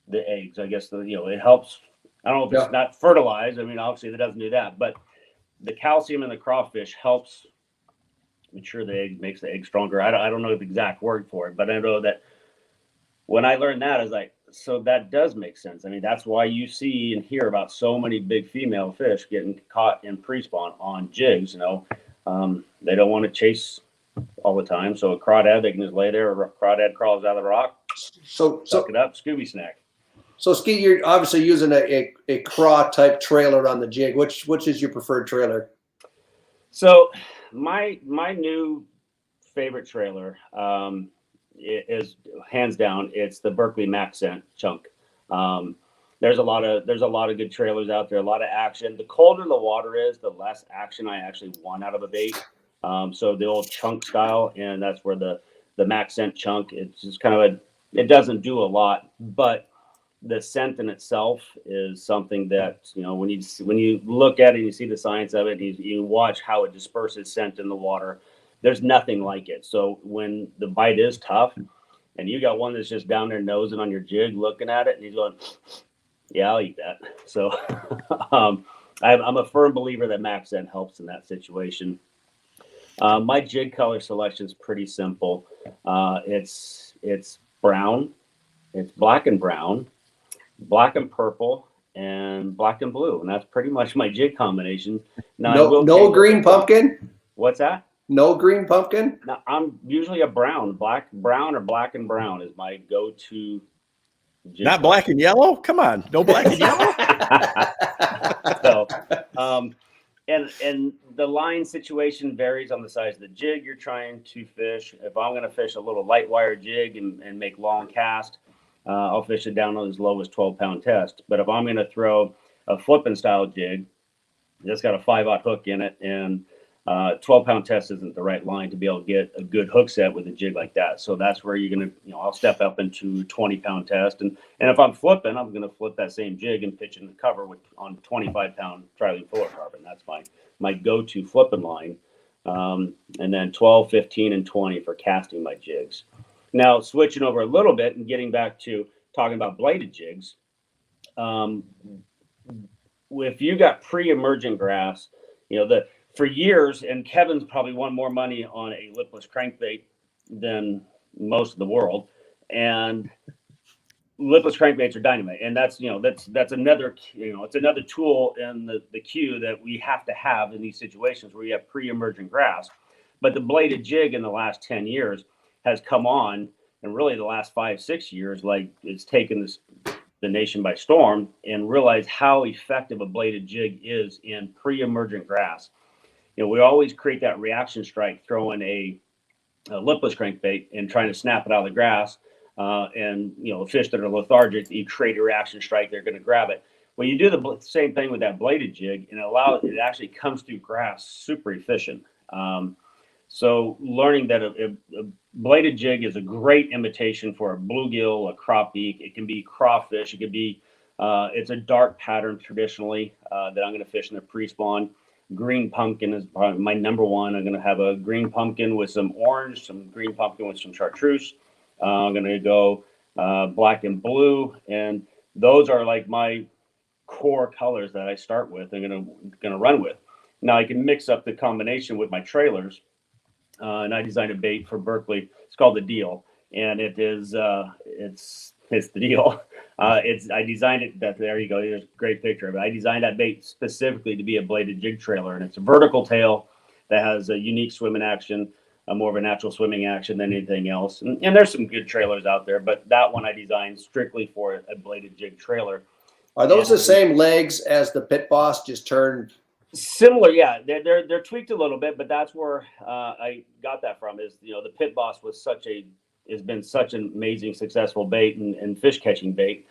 the eggs. I guess it helps. I don't know if it's not fertilized. I mean, obviously it doesn't do that, but the calcium in the crawfish helps mature the egg, makes the egg stronger. I don't know the exact word for it, but I know that when I learned that, I was like, so that does make sense. I mean, that's why you see and hear about so many big female fish getting caught in pre-spawn on jigs. They don't want to chase all the time. So a crawdad, they can just lay there. A crawdad crawls out of the rock, suck it up, Scooby snack. So Skeet, you're obviously using a craw type trailer on the jig. Which is your preferred trailer? So my new favorite trailer is hands down, it's the Berkley Maxcent chunk. There's a lot of good trailers out there, a lot of action. The colder the water is, the less action I actually want out of a bait. So the old chunk style, and that's where the Maxcent chunk, it's just kind of it doesn't do a lot, but the scent in itself is something that, when you look at it and you see the science of it, you watch how it disperses scent in the water, there's nothing like it. So when the bite is tough and you got one that's just down there nosing on your jig, looking at it, and he's going, yeah, I'll eat that. So I'm a firm believer that Maxcent helps in that situation. My jig color selection is pretty simple. It's brown, it's black and brown, black and purple, and black and blue, and that's pretty much my jig combination. Now, no green pumpkin. What's that? No green pumpkin? Now, I'm usually a brown, brown or black and brown is my go-to. Not black and yellow? Come on, no black and yellow? So, and the line situation varies on the size of the jig you're trying to fish. If I'm going to fish a little light wire jig and make long cast, I'll fish it down as low as 12-pound test. But if I'm going to throw a flipping style jig that's got a 5/0 hook in it, and 12-pound test isn't the right line to be able to get a good hook set with a jig like that. So that's where you're going to, I'll step up into 20-pound test. And if I'm flipping, I'm going to flip that same jig and pitch in the cover on 25-pound trilene fluorocarbon. That's my go-to flipping line. And then 12, 15, and 20 for casting my jigs. Now, switching over a little bit and getting back to talking about bladed jigs, if you got pre-emergent grass, for years, and Kevin's probably won more money on a lipless crankbait than most of the world, and lipless crankbaits are dynamite, and that's another it's another tool in the queue that we have to have in these situations where you have pre-emergent grass. But the bladed jig in the last 10 years has come on, and really the last 5-6 years, like it's taken the nation by storm, and realize how effective a bladed jig is in pre-emergent grass. We always create that reaction strike throwing a lipless crankbait and trying to snap it out of the grass. And fish that are lethargic, you create a reaction strike, they're going to grab it. When you do the same thing with that bladed jig, and it actually comes through grass super efficient. So learning that a bladed jig is a great imitation for a bluegill, a crappie. It can be crawfish. It could be it's a dark pattern traditionally that I'm going to fish in the pre-spawn. Green pumpkin is probably my number one. I'm going to have a green pumpkin with some orange, some green pumpkin with some chartreuse. I'm going to go black and blue, and those are like my core colors that I start with and going to run with. Now I can mix up the combination with my trailers, and I designed a bait for Berkeley. It's called the Deal, and it is it's the deal. I designed it. There you go. There's a great picture of it. I designed that bait specifically to be a bladed jig trailer, and it's a vertical tail that has a unique swimming action, more of a natural swimming action than anything else. And there's some good trailers out there, but that one I designed strictly for a bladed jig trailer. Are those the same legs as the Pit Boss, just turned? Similar, yeah. They're tweaked a little bit, but that's where I got that from. Is the Pit Boss has been such an amazing, successful bait and fish catching bait.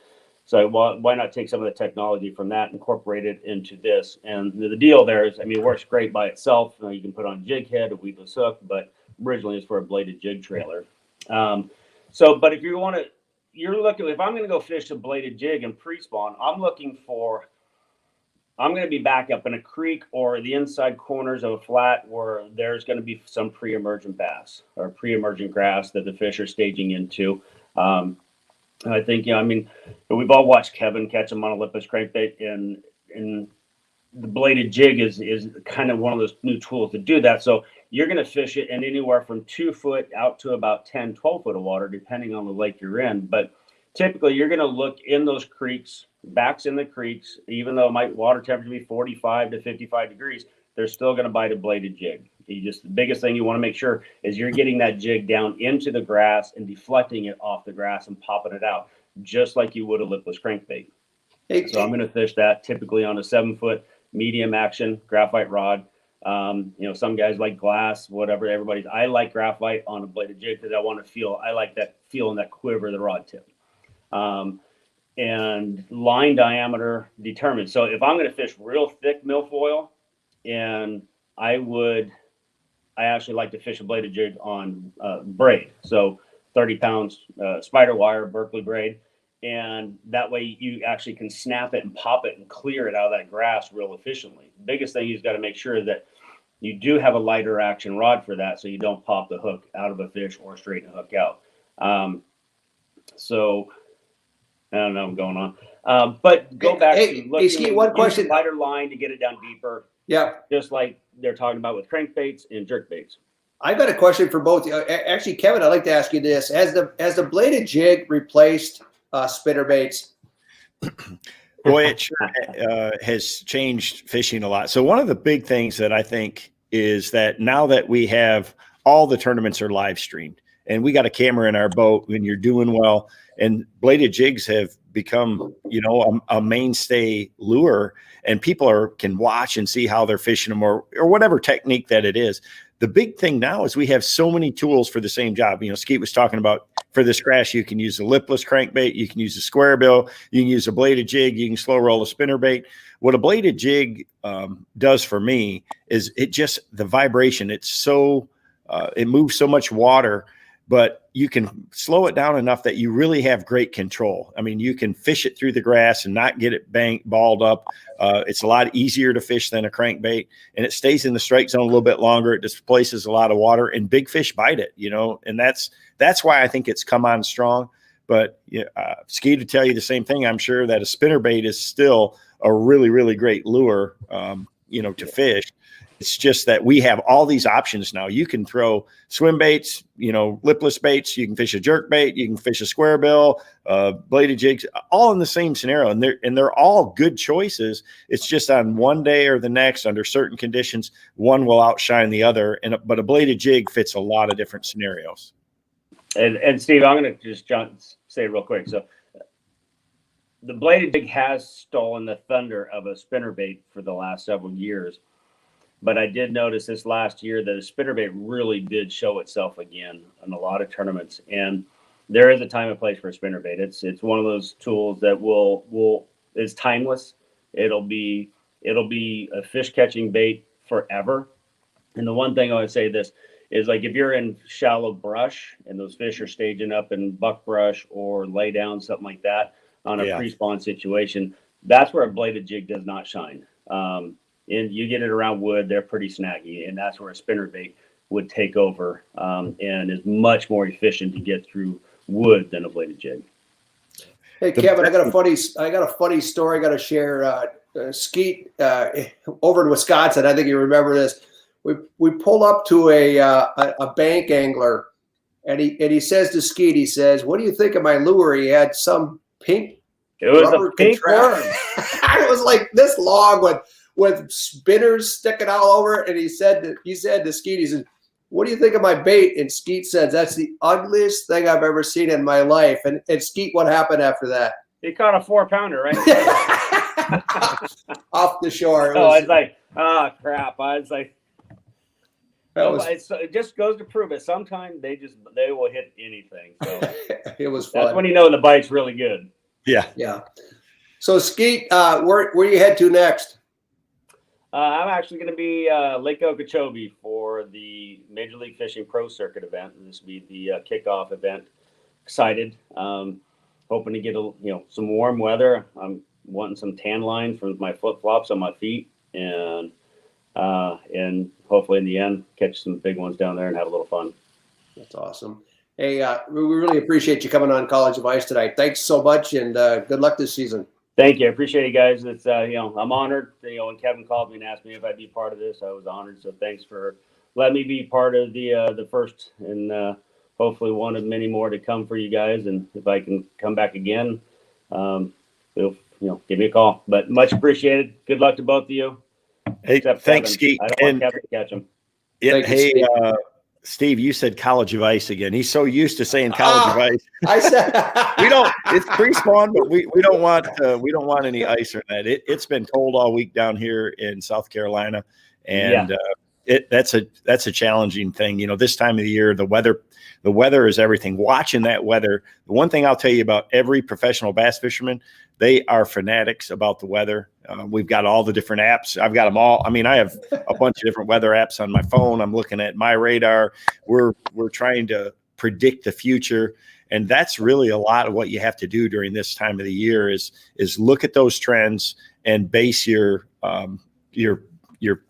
So why not take some of the technology from that, incorporate it into this? And the deal there is, it works great by itself. You can put on a jig head, a weedless hook, but originally it's for a bladed jig trailer. But if if I'm going to go fish a bladed jig and pre-spawn, I'm going to be back up in a creek or the inside corners of a flat where there's going to be some pre-emergent bass or pre-emergent grass that the fish are staging into. I think, we've all watched Kevin catch them on a lipless crankbait, and the bladed jig is kind of one of those new tools to do that. So you're going to fish it in anywhere from 2 foot out to about 10, 12 foot of water, depending on the lake you're in. But typically you're going to look in those creeks, backs in the creeks, even though my water temperature be 45 to 55 degrees, they're still going to bite a bladed jig. The biggest thing you want to make sure is you're getting that jig down into the grass and deflecting it off the grass and popping it out, just like you would a lipless crankbait. So I'm going to fish that typically on a 7 foot medium action graphite rod. Some guys like glass, whatever. I like graphite on a bladed jig because I like that feeling, that quiver of the rod tip. And line diameter determined. So if I'm going to fish real thick milfoil, and I actually like to fish a bladed jig on braid. So 30 pounds spider wire, Berkeley braid. And that way you actually can snap it and pop it and clear it out of that grass real efficiently. The biggest thing you've got to make sure is that you do have a lighter action rod for that, so you don't pop the hook out of a fish or straighten the hook out. So I don't know what's going on. But go back to looking, Steve, one question. Lighter line to get it down deeper. Yeah. Just like they're talking about with crankbaits and jerkbaits. I've got a question for both. Actually, Kevin, I'd like to ask you this. Has the bladed jig replaced spinner baits? Boy, it sure has changed fishing a lot. So one of the big things that I think is that now that we have all the tournaments are live streamed and we got a camera in our boat and you're doing well, and bladed jigs have become, a mainstay lure, and people can watch and see how they're fishing them or whatever technique that it is. The big thing now is we have so many tools for the same job. Skeet was talking about for this crash, you can use a lipless crankbait, you can use a square bill, you can use a bladed jig, you can slow roll a spinnerbait. What a bladed jig does for me is the vibration. It's so, it moves so much water, but you can slow it down enough that you really have great control. I mean, you can fish it through the grass and not get it balled up. It's a lot easier to fish than a crankbait, and it stays in the strike zone a little bit longer. It displaces a lot of water, and big fish bite it, and that's why I think it's come on strong. But Ski to tell you the same thing. I'm sure that a spinnerbait is still a really, really great lure, to fish. It's just that we have all these options now. You can throw swim baits, lipless baits. You can fish a jerk bait. You can fish a square bill, bladed jigs, all in the same scenario. And they're all good choices. It's just on one day or the next, under certain conditions, one will outshine the other. But a bladed jig fits a lot of different scenarios. And Steve, I'm going to just say real quick. So the bladed jig has stolen the thunder of a spinnerbait for the last several years. But I did notice this last year that a spinnerbait really did show itself again in a lot of tournaments. And there is a time and place for a spinnerbait. It's one of those tools that is timeless. It'll be a fish catching bait forever. And the one thing I would say this is, like, if you're in shallow brush and those fish are staging up in buck brush or lay down, something like that on a pre-spawn situation, that's where a bladed jig does not shine. And you get it around wood, they're pretty snaggy, and that's where a spinnerbait would take over, and is much more efficient to get through wood than a bladed jig. Hey Kevin, I got a funny story I got to share. Skeet over in Wisconsin, I think you remember this. We pull up to a bank angler, and he says to Skeet, he says, "What do you think of my lure?" He had some pink. It was a pink worm. It was like this long with spinners sticking all over it. And he said to Skeet, he said, "What do you think of my bait?" And Skeet says, "That's the ugliest thing I've ever seen in my life." And Skeet, what happened after that? He caught a 4-pounder, right? Off the shore. I was like, oh crap. I was like, it just goes to prove it. Sometimes they will hit anything. So it was fun. That's when you know the bite's really good. Yeah. So Skeet, where you head to next? I'm actually going to be Lake Okeechobee for the Major League Fishing Pro Circuit event. This will be the kickoff event. Excited. Hoping to get some warm weather. I'm wanting some tan line for my flip flops on my feet, and hopefully in the end catch some big ones down there and have a little fun. That's awesome. Hey, we really appreciate you coming on College of Ice tonight. Thanks so much, and good luck this season. Thank you. I appreciate it, guys. It's I'm honored. When Kevin called me and asked me if I'd be part of this, I was honored. So thanks for letting me be part of the first, and hopefully one of many more to come for you guys. And if I can come back again, give me a call. But much appreciated. Good luck to both of you. Hey, thanks, Skeet. I don't want Kevin to catch him. Yeah, hey, Steve, you said College of Ice again. He's so used to saying College of Ice. I said we don't. It's pre-spawn, but we don't want any ice or that. It's been cold all week down here in South Carolina, and that's a challenging thing. This time of the year, the weather is everything. Watching that weather. The one thing I'll tell you about every professional bass fisherman, they are fanatics about the weather. We've got all the different apps. I've got them all. I mean, I have a bunch of different weather apps on my phone. I'm looking at my radar. We're trying to predict the future. And that's really a lot of what you have to do during this time of the year is look at those trends and base your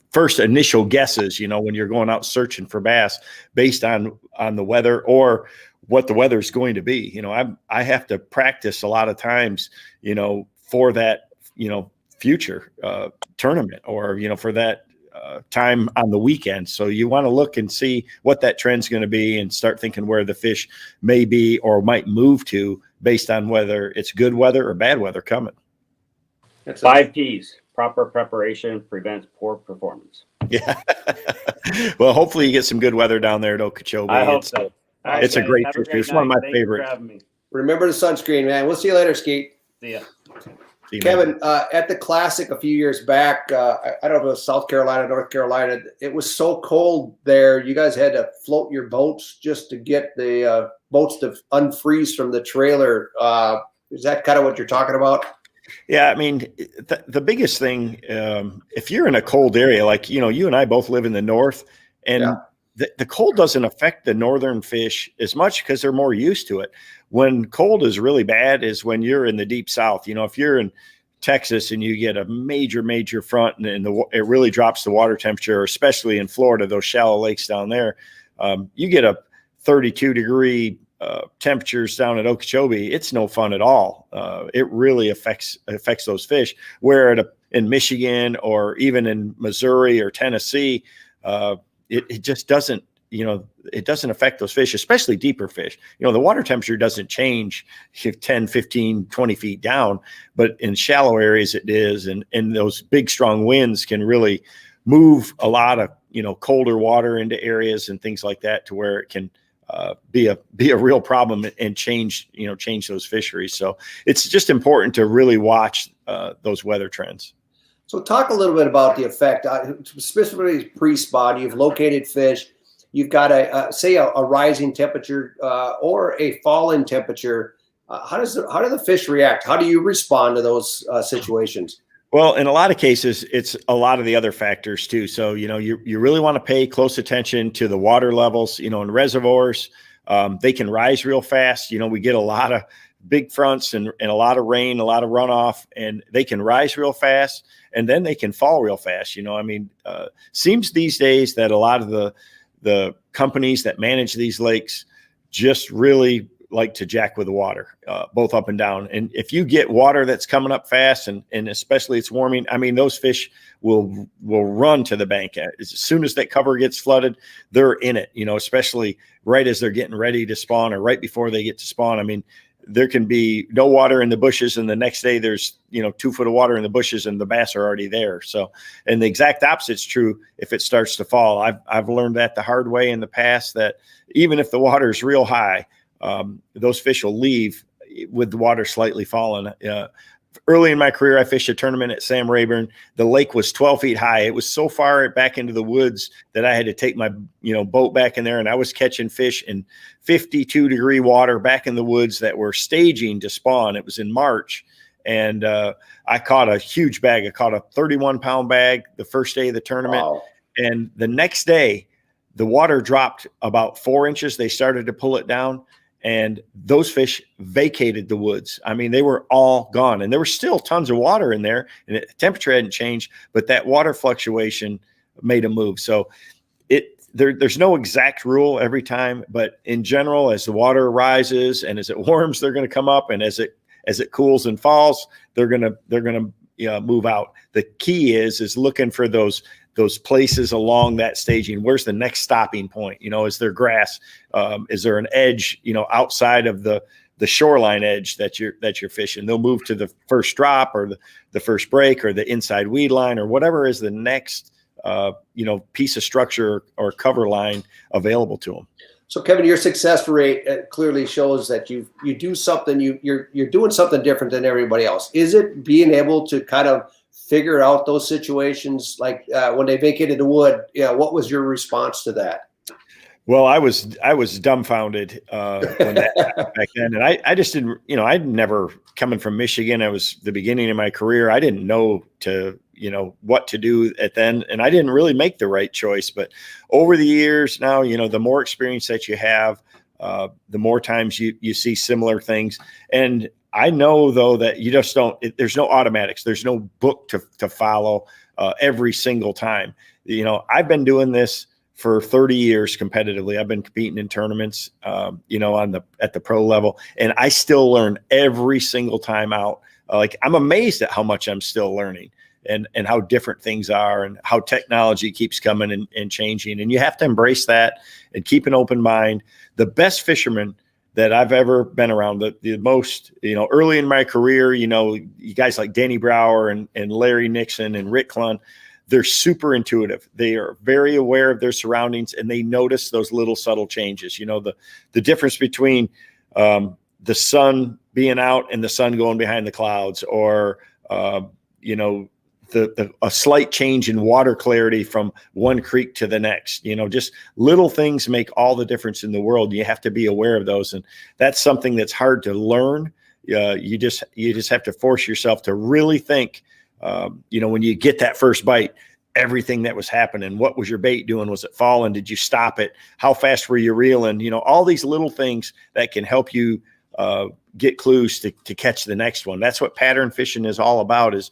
first initial guesses, when you're going out searching for bass based on the weather or what the weather is going to be. I have to practice a lot of times, for that, future tournament or, for that time on the weekend. So you want to look and see what that trend's going to be and start thinking where the fish may be or might move to based on whether it's good weather or bad weather coming. That's 5 P's. Proper preparation prevents poor performance. Yeah. Well, hopefully you get some good weather down there at Okeechobee. I hope so. All right, It's a guys, great have fish. great It's one of night. my Thank you for favorites. having me. Remember the sunscreen, man. We'll see you later, Skeet. See ya. See you, man. Kevin, at the Classic a few years back, I don't know if it was South Carolina, North Carolina, it was so cold there. You guys had to float your boats just to get the boats to unfreeze from the trailer. Is that kind of what you're talking about? Yeah, I mean, the biggest thing, if you're in a cold area, like, you and I both live in the north, and the cold doesn't affect the northern fish as much because they're more used to it. When cold is really bad is when you're in the deep south. If you're in Texas and you get a major front and it really drops the water temperature, especially in Florida, those shallow lakes down there, you get a 32-degree temperatures down at Okeechobee. It's no fun at all. It really affects those fish. Where in Michigan or even in Missouri or Tennessee, it just doesn't, it doesn't affect those fish, especially deeper fish. The water temperature doesn't change 10, 15, 20 feet down, but in shallow areas it is. And those big, strong winds can really move a lot of, colder water into areas and things like that to where it can be a real problem and change those fisheries. So it's just important to really watch those weather trends. So talk a little bit about the effect, specifically pre-spawn. You've located fish. You've got a rising temperature or a falling temperature. How do the fish react? How do you respond to those situations? Well, in a lot of cases, it's a lot of the other factors too. So, you really want to pay close attention to the water levels, in reservoirs. They can rise real fast. We get a lot of big fronts and a lot of rain, a lot of runoff, and they can rise real fast and then they can fall real fast. Seems these days that a lot of the companies that manage these lakes just really like to jack with the water, both up and down. And if you get water that's coming up fast and especially it's warming, those fish will run to the bank. As soon as that cover gets flooded, they're in it, especially right as they're getting ready to spawn or right before they get to spawn. There can be no water in the bushes and the next day there's 2 foot of water in the bushes and the bass are already there. So, and the exact opposite's true if it starts to fall. I've learned that the hard way in the past, that even if the water is real high, those fish will leave with the water slightly falling. Early in my career, I fished a tournament at Sam Rayburn. The lake was 12 feet high. It was so far back into the woods that I had to take my boat back in there, and I was catching fish in 52-degree water back in the woods that were staging to spawn. It was in March, and I caught a huge bag. I caught a 31-pound bag the first day of the tournament. Wow. And the next day, the water dropped about 4 inches. They started to pull it down. And those fish vacated the woods. They were all gone. And there were still tons of water in there, and the temperature hadn't changed, but that water fluctuation made a move. So there's no exact rule every time, but in general, as the water rises and as it warms, they're going to come up, and as it cools and falls, they're going to move out. The key is looking for those places along that staging. Where's the next stopping point? Is there grass? Is there an edge, outside of the shoreline edge that you're fishing? They'll move to the first drop or the first break or the inside weed line or whatever is the next, piece of structure or cover line available to them. So Kevin, your success rate clearly shows that you do something, you're doing something different than everybody else. Is it being able to kind of figure out those situations, like when they vacated the wood? What was your response to that? Well, I was dumbfounded when that happened back then, and I just didn't. I'd never, coming from Michigan, I was the beginning of my career. I didn't know what to do at then, and I didn't really make the right choice. But over the years now, the more experience that you have, the more times you see similar things. And I know, though, that you just don't, there's no automatics. There's no book to follow every single time. I've been doing this for 30 years competitively. I've been competing in tournaments, at the pro level, and I still learn every single time out. I'm amazed at how much I'm still learning and how different things are and how technology keeps coming and changing. And you have to embrace that and keep an open mind. The best fishermen that I've ever been around, the most, early in my career, you guys like Danny Brower and Larry Nixon and Rick Clunn, they're super intuitive. They are very aware of their surroundings, and they notice those little subtle changes. You know, the difference between the sun being out and the sun going behind the clouds, or you know, a slight change in water clarity from one creek to the next. You know, just little things make all the difference in the world. You have to be aware of those, and that's something that's hard to learn. You just have to force yourself to really think. You know, when you get that first bite, everything that was happening. What was your bait doing? Was it falling? Did you stop it? How fast were you reeling? You know, all these little things that can help you get clues to catch the next one. That's what pattern fishing is all about, is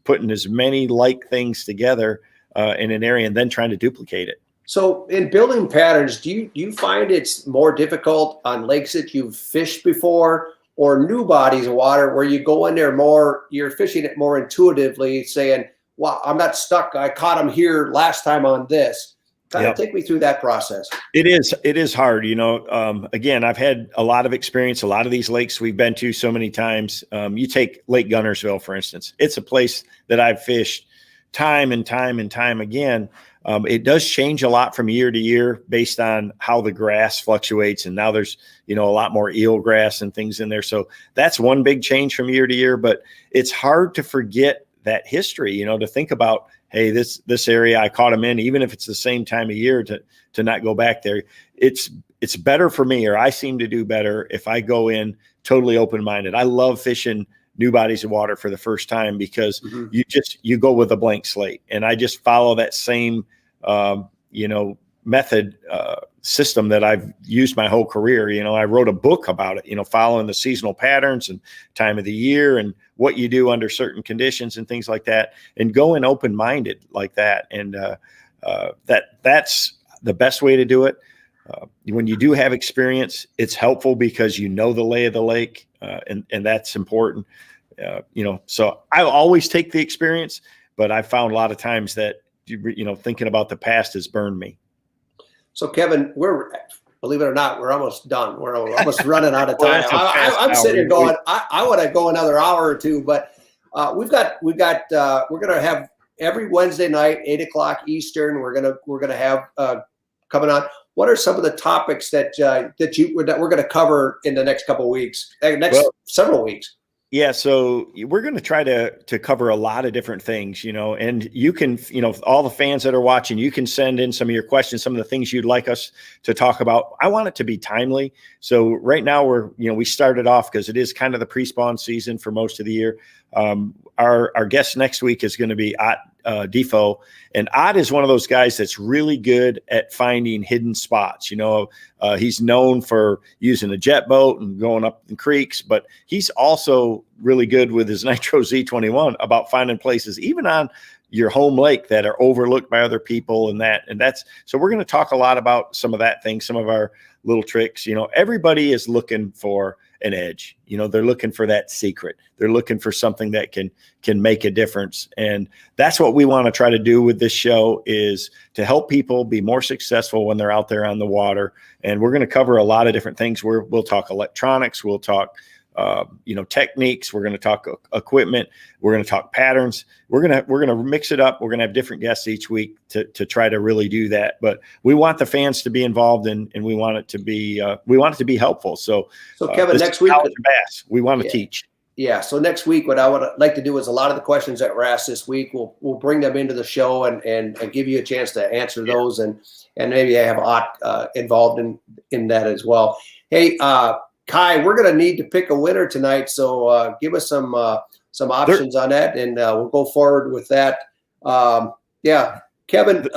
putting as many like things together in an area and then trying to duplicate it. So in building patterns, do you find it's more difficult on lakes that you've fished before, or new bodies of water where you go in there more, you're fishing it more intuitively, saying, wow, I'm not stuck. I caught them here last time on this. Kind of take me through that process. It is hard. You know, again, I've had a lot of experience. A lot of these lakes we've been to so many times. You take Lake Gunnersville, for instance. It's a place that I've fished time and time and time again. It does change a lot from year to year based on how the grass fluctuates. And now there's, you know, a lot more eel grass and things in there. So that's one big change from year to year, but it's hard to forget that history, you know, to think about, hey, this area I caught them in, even if it's the same time of year, to not go back there. It's better for me, or I seem to do better if I go in totally open-minded. I love fishing new bodies of water for the first time because you go with a blank slate, and I just follow that same you know, method system that I've used my whole career. You know, I wrote a book about it, you know, following the seasonal patterns and time of the year and what you do under certain conditions and things like that, and go in open-minded like that. And that's the best way to do it. When you do have experience, it's helpful because you know the lay of the lake, and that's important. You know, so I always take the experience, but I found a lot of times that, you know, thinking about the past has burned me. So Kevin, believe it or not, we're almost done. We're almost running out of time. I'm sitting here going, I want to go another hour or two, but we're going to have every Wednesday night, 8:00 Eastern. We're going to have coming on. What are some of the topics that we're going to cover in the next couple of weeks, several weeks? Yeah, so we're going to try to cover a lot of different things, you know, and you can, you know, all the fans that are watching, you can send in some of your questions, some of the things you'd like us to talk about. I want it to be timely. So right now we started off because it is kind of the pre-spawn season for most of the year. Our guest next week is going to be Ott Defoe, and Ott is one of those guys that's really good at finding hidden spots. You know, he's known for using a jet boat and going up in creeks, but he's also really good with his Nitro Z21 about finding places even on your home lake that are overlooked by other people, and that's so we're going to talk a lot about some of that thing, some of our little tricks. You know, everybody is looking for an edge. You know, they're looking for that secret. They're looking for something that can make a difference. And that's what we want to try to do with this show, is to help people be more successful when they're out there on the water. And we're going to cover a lot of different things. We'll talk electronics. We'll talk, you know, techniques. We're going to talk equipment. We're going to talk patterns. We're going to mix it up. We're going to have different guests each week to try to really do that. But we want the fans to be involved, and we want it to be helpful. So Kevin, next week, Bass, we want to teach. Yeah. So next week, what I would like to do is a lot of the questions that were asked this week, we'll bring them into the show and give you a chance to answer those, and maybe I have Ott involved in that as well. Hey, Kai, we're going to need to pick a winner tonight, so give us some options on that, and we'll go forward with that. Yeah, Kevin.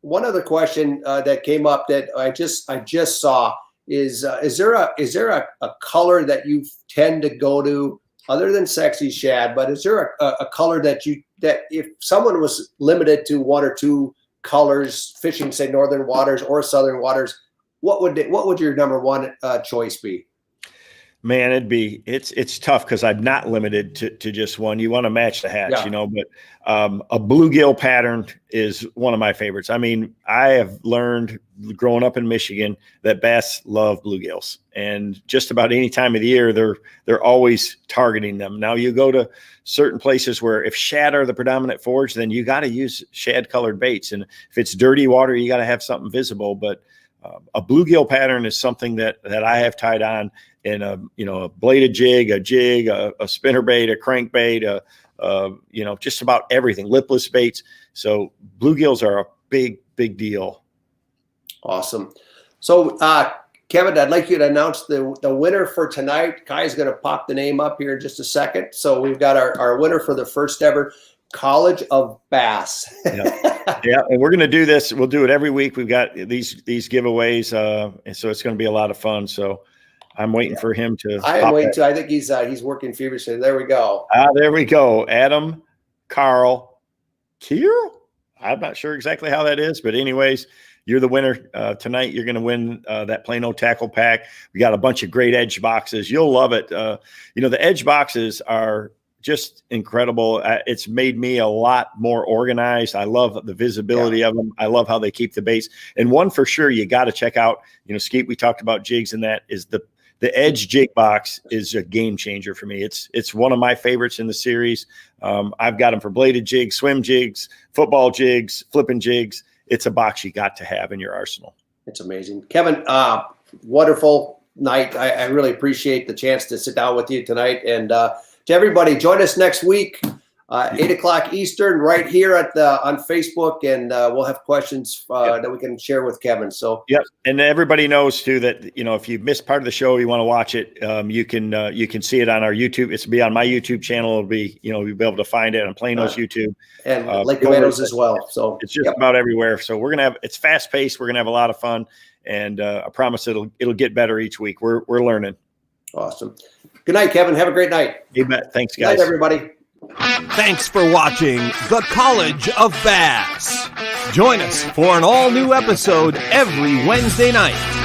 One other question that came up that I just saw is there a color that you tend to go to other than sexy shad? But is there a color that if someone was limited to one or two colors fishing, say, northern waters or southern waters, what would your number one choice be? Man, it's tough because I'm not limited to just one. You want to match the hatch, but a bluegill pattern is one of my favorites. I mean, I have learned growing up in Michigan that bass love bluegills, and just about any time of the year, they're always targeting them. Now you go to certain places where if shad are the predominant forage, then you got to use shad colored baits. And if it's dirty water, you got to have something visible. But a bluegill pattern is something that I have tied on in a bladed jig, a spinnerbait, a crankbait, just about everything, lipless baits. So bluegills are a big deal. Awesome. So, Kevin, I'd like you to announce the winner for tonight. Kai's going to pop the name up here in just a second. So we've got our winner for the first ever College of Bass. Yeah, and we're going to do this. We'll do it every week. We've got these giveaways, and so it's going to be a lot of fun. So I'm waiting for him to. I am waiting too. I think he's working feverishly. There we go. There we go. Adam Carl Kier. I'm not sure exactly how that is, but anyways, you're the winner tonight. You're going to win that Plano tackle pack. We got a bunch of great edge boxes. You'll love it. The edge boxes are just incredible. It's made me a lot more organized. I love the visibility of them. I love how they keep the baits. And one for sure you got to check out, Skeet, we talked about jigs, and that is the Edge jig box is a game changer for me. It's one of my favorites in the series. I've got them for bladed jigs, swim jigs, football jigs, flipping jigs. It's a box you got to have in your arsenal. It's amazing. Kevin, wonderful night. I really appreciate the chance to sit down with you tonight. And to everybody, join us next week, 8 o'clock Eastern, right here on Facebook, and we'll have questions that we can share with Kevin. So, yep. And everybody knows too that if you missed part of the show, you want to watch it, you can see it on our YouTube. It's be on my YouTube channel. It'll be you'll be able to find it on Plano's YouTube and Lake Tomatoes as well. So it's just about everywhere. So we're gonna it's fast paced. We're gonna have a lot of fun, and I promise it'll get better each week. We're learning. Awesome. Good night, Kevin. Have a great night. You bet. Thanks, Good guys. night, everybody. Thanks for watching The College of Bass. Join us for an all-new episode every Wednesday night.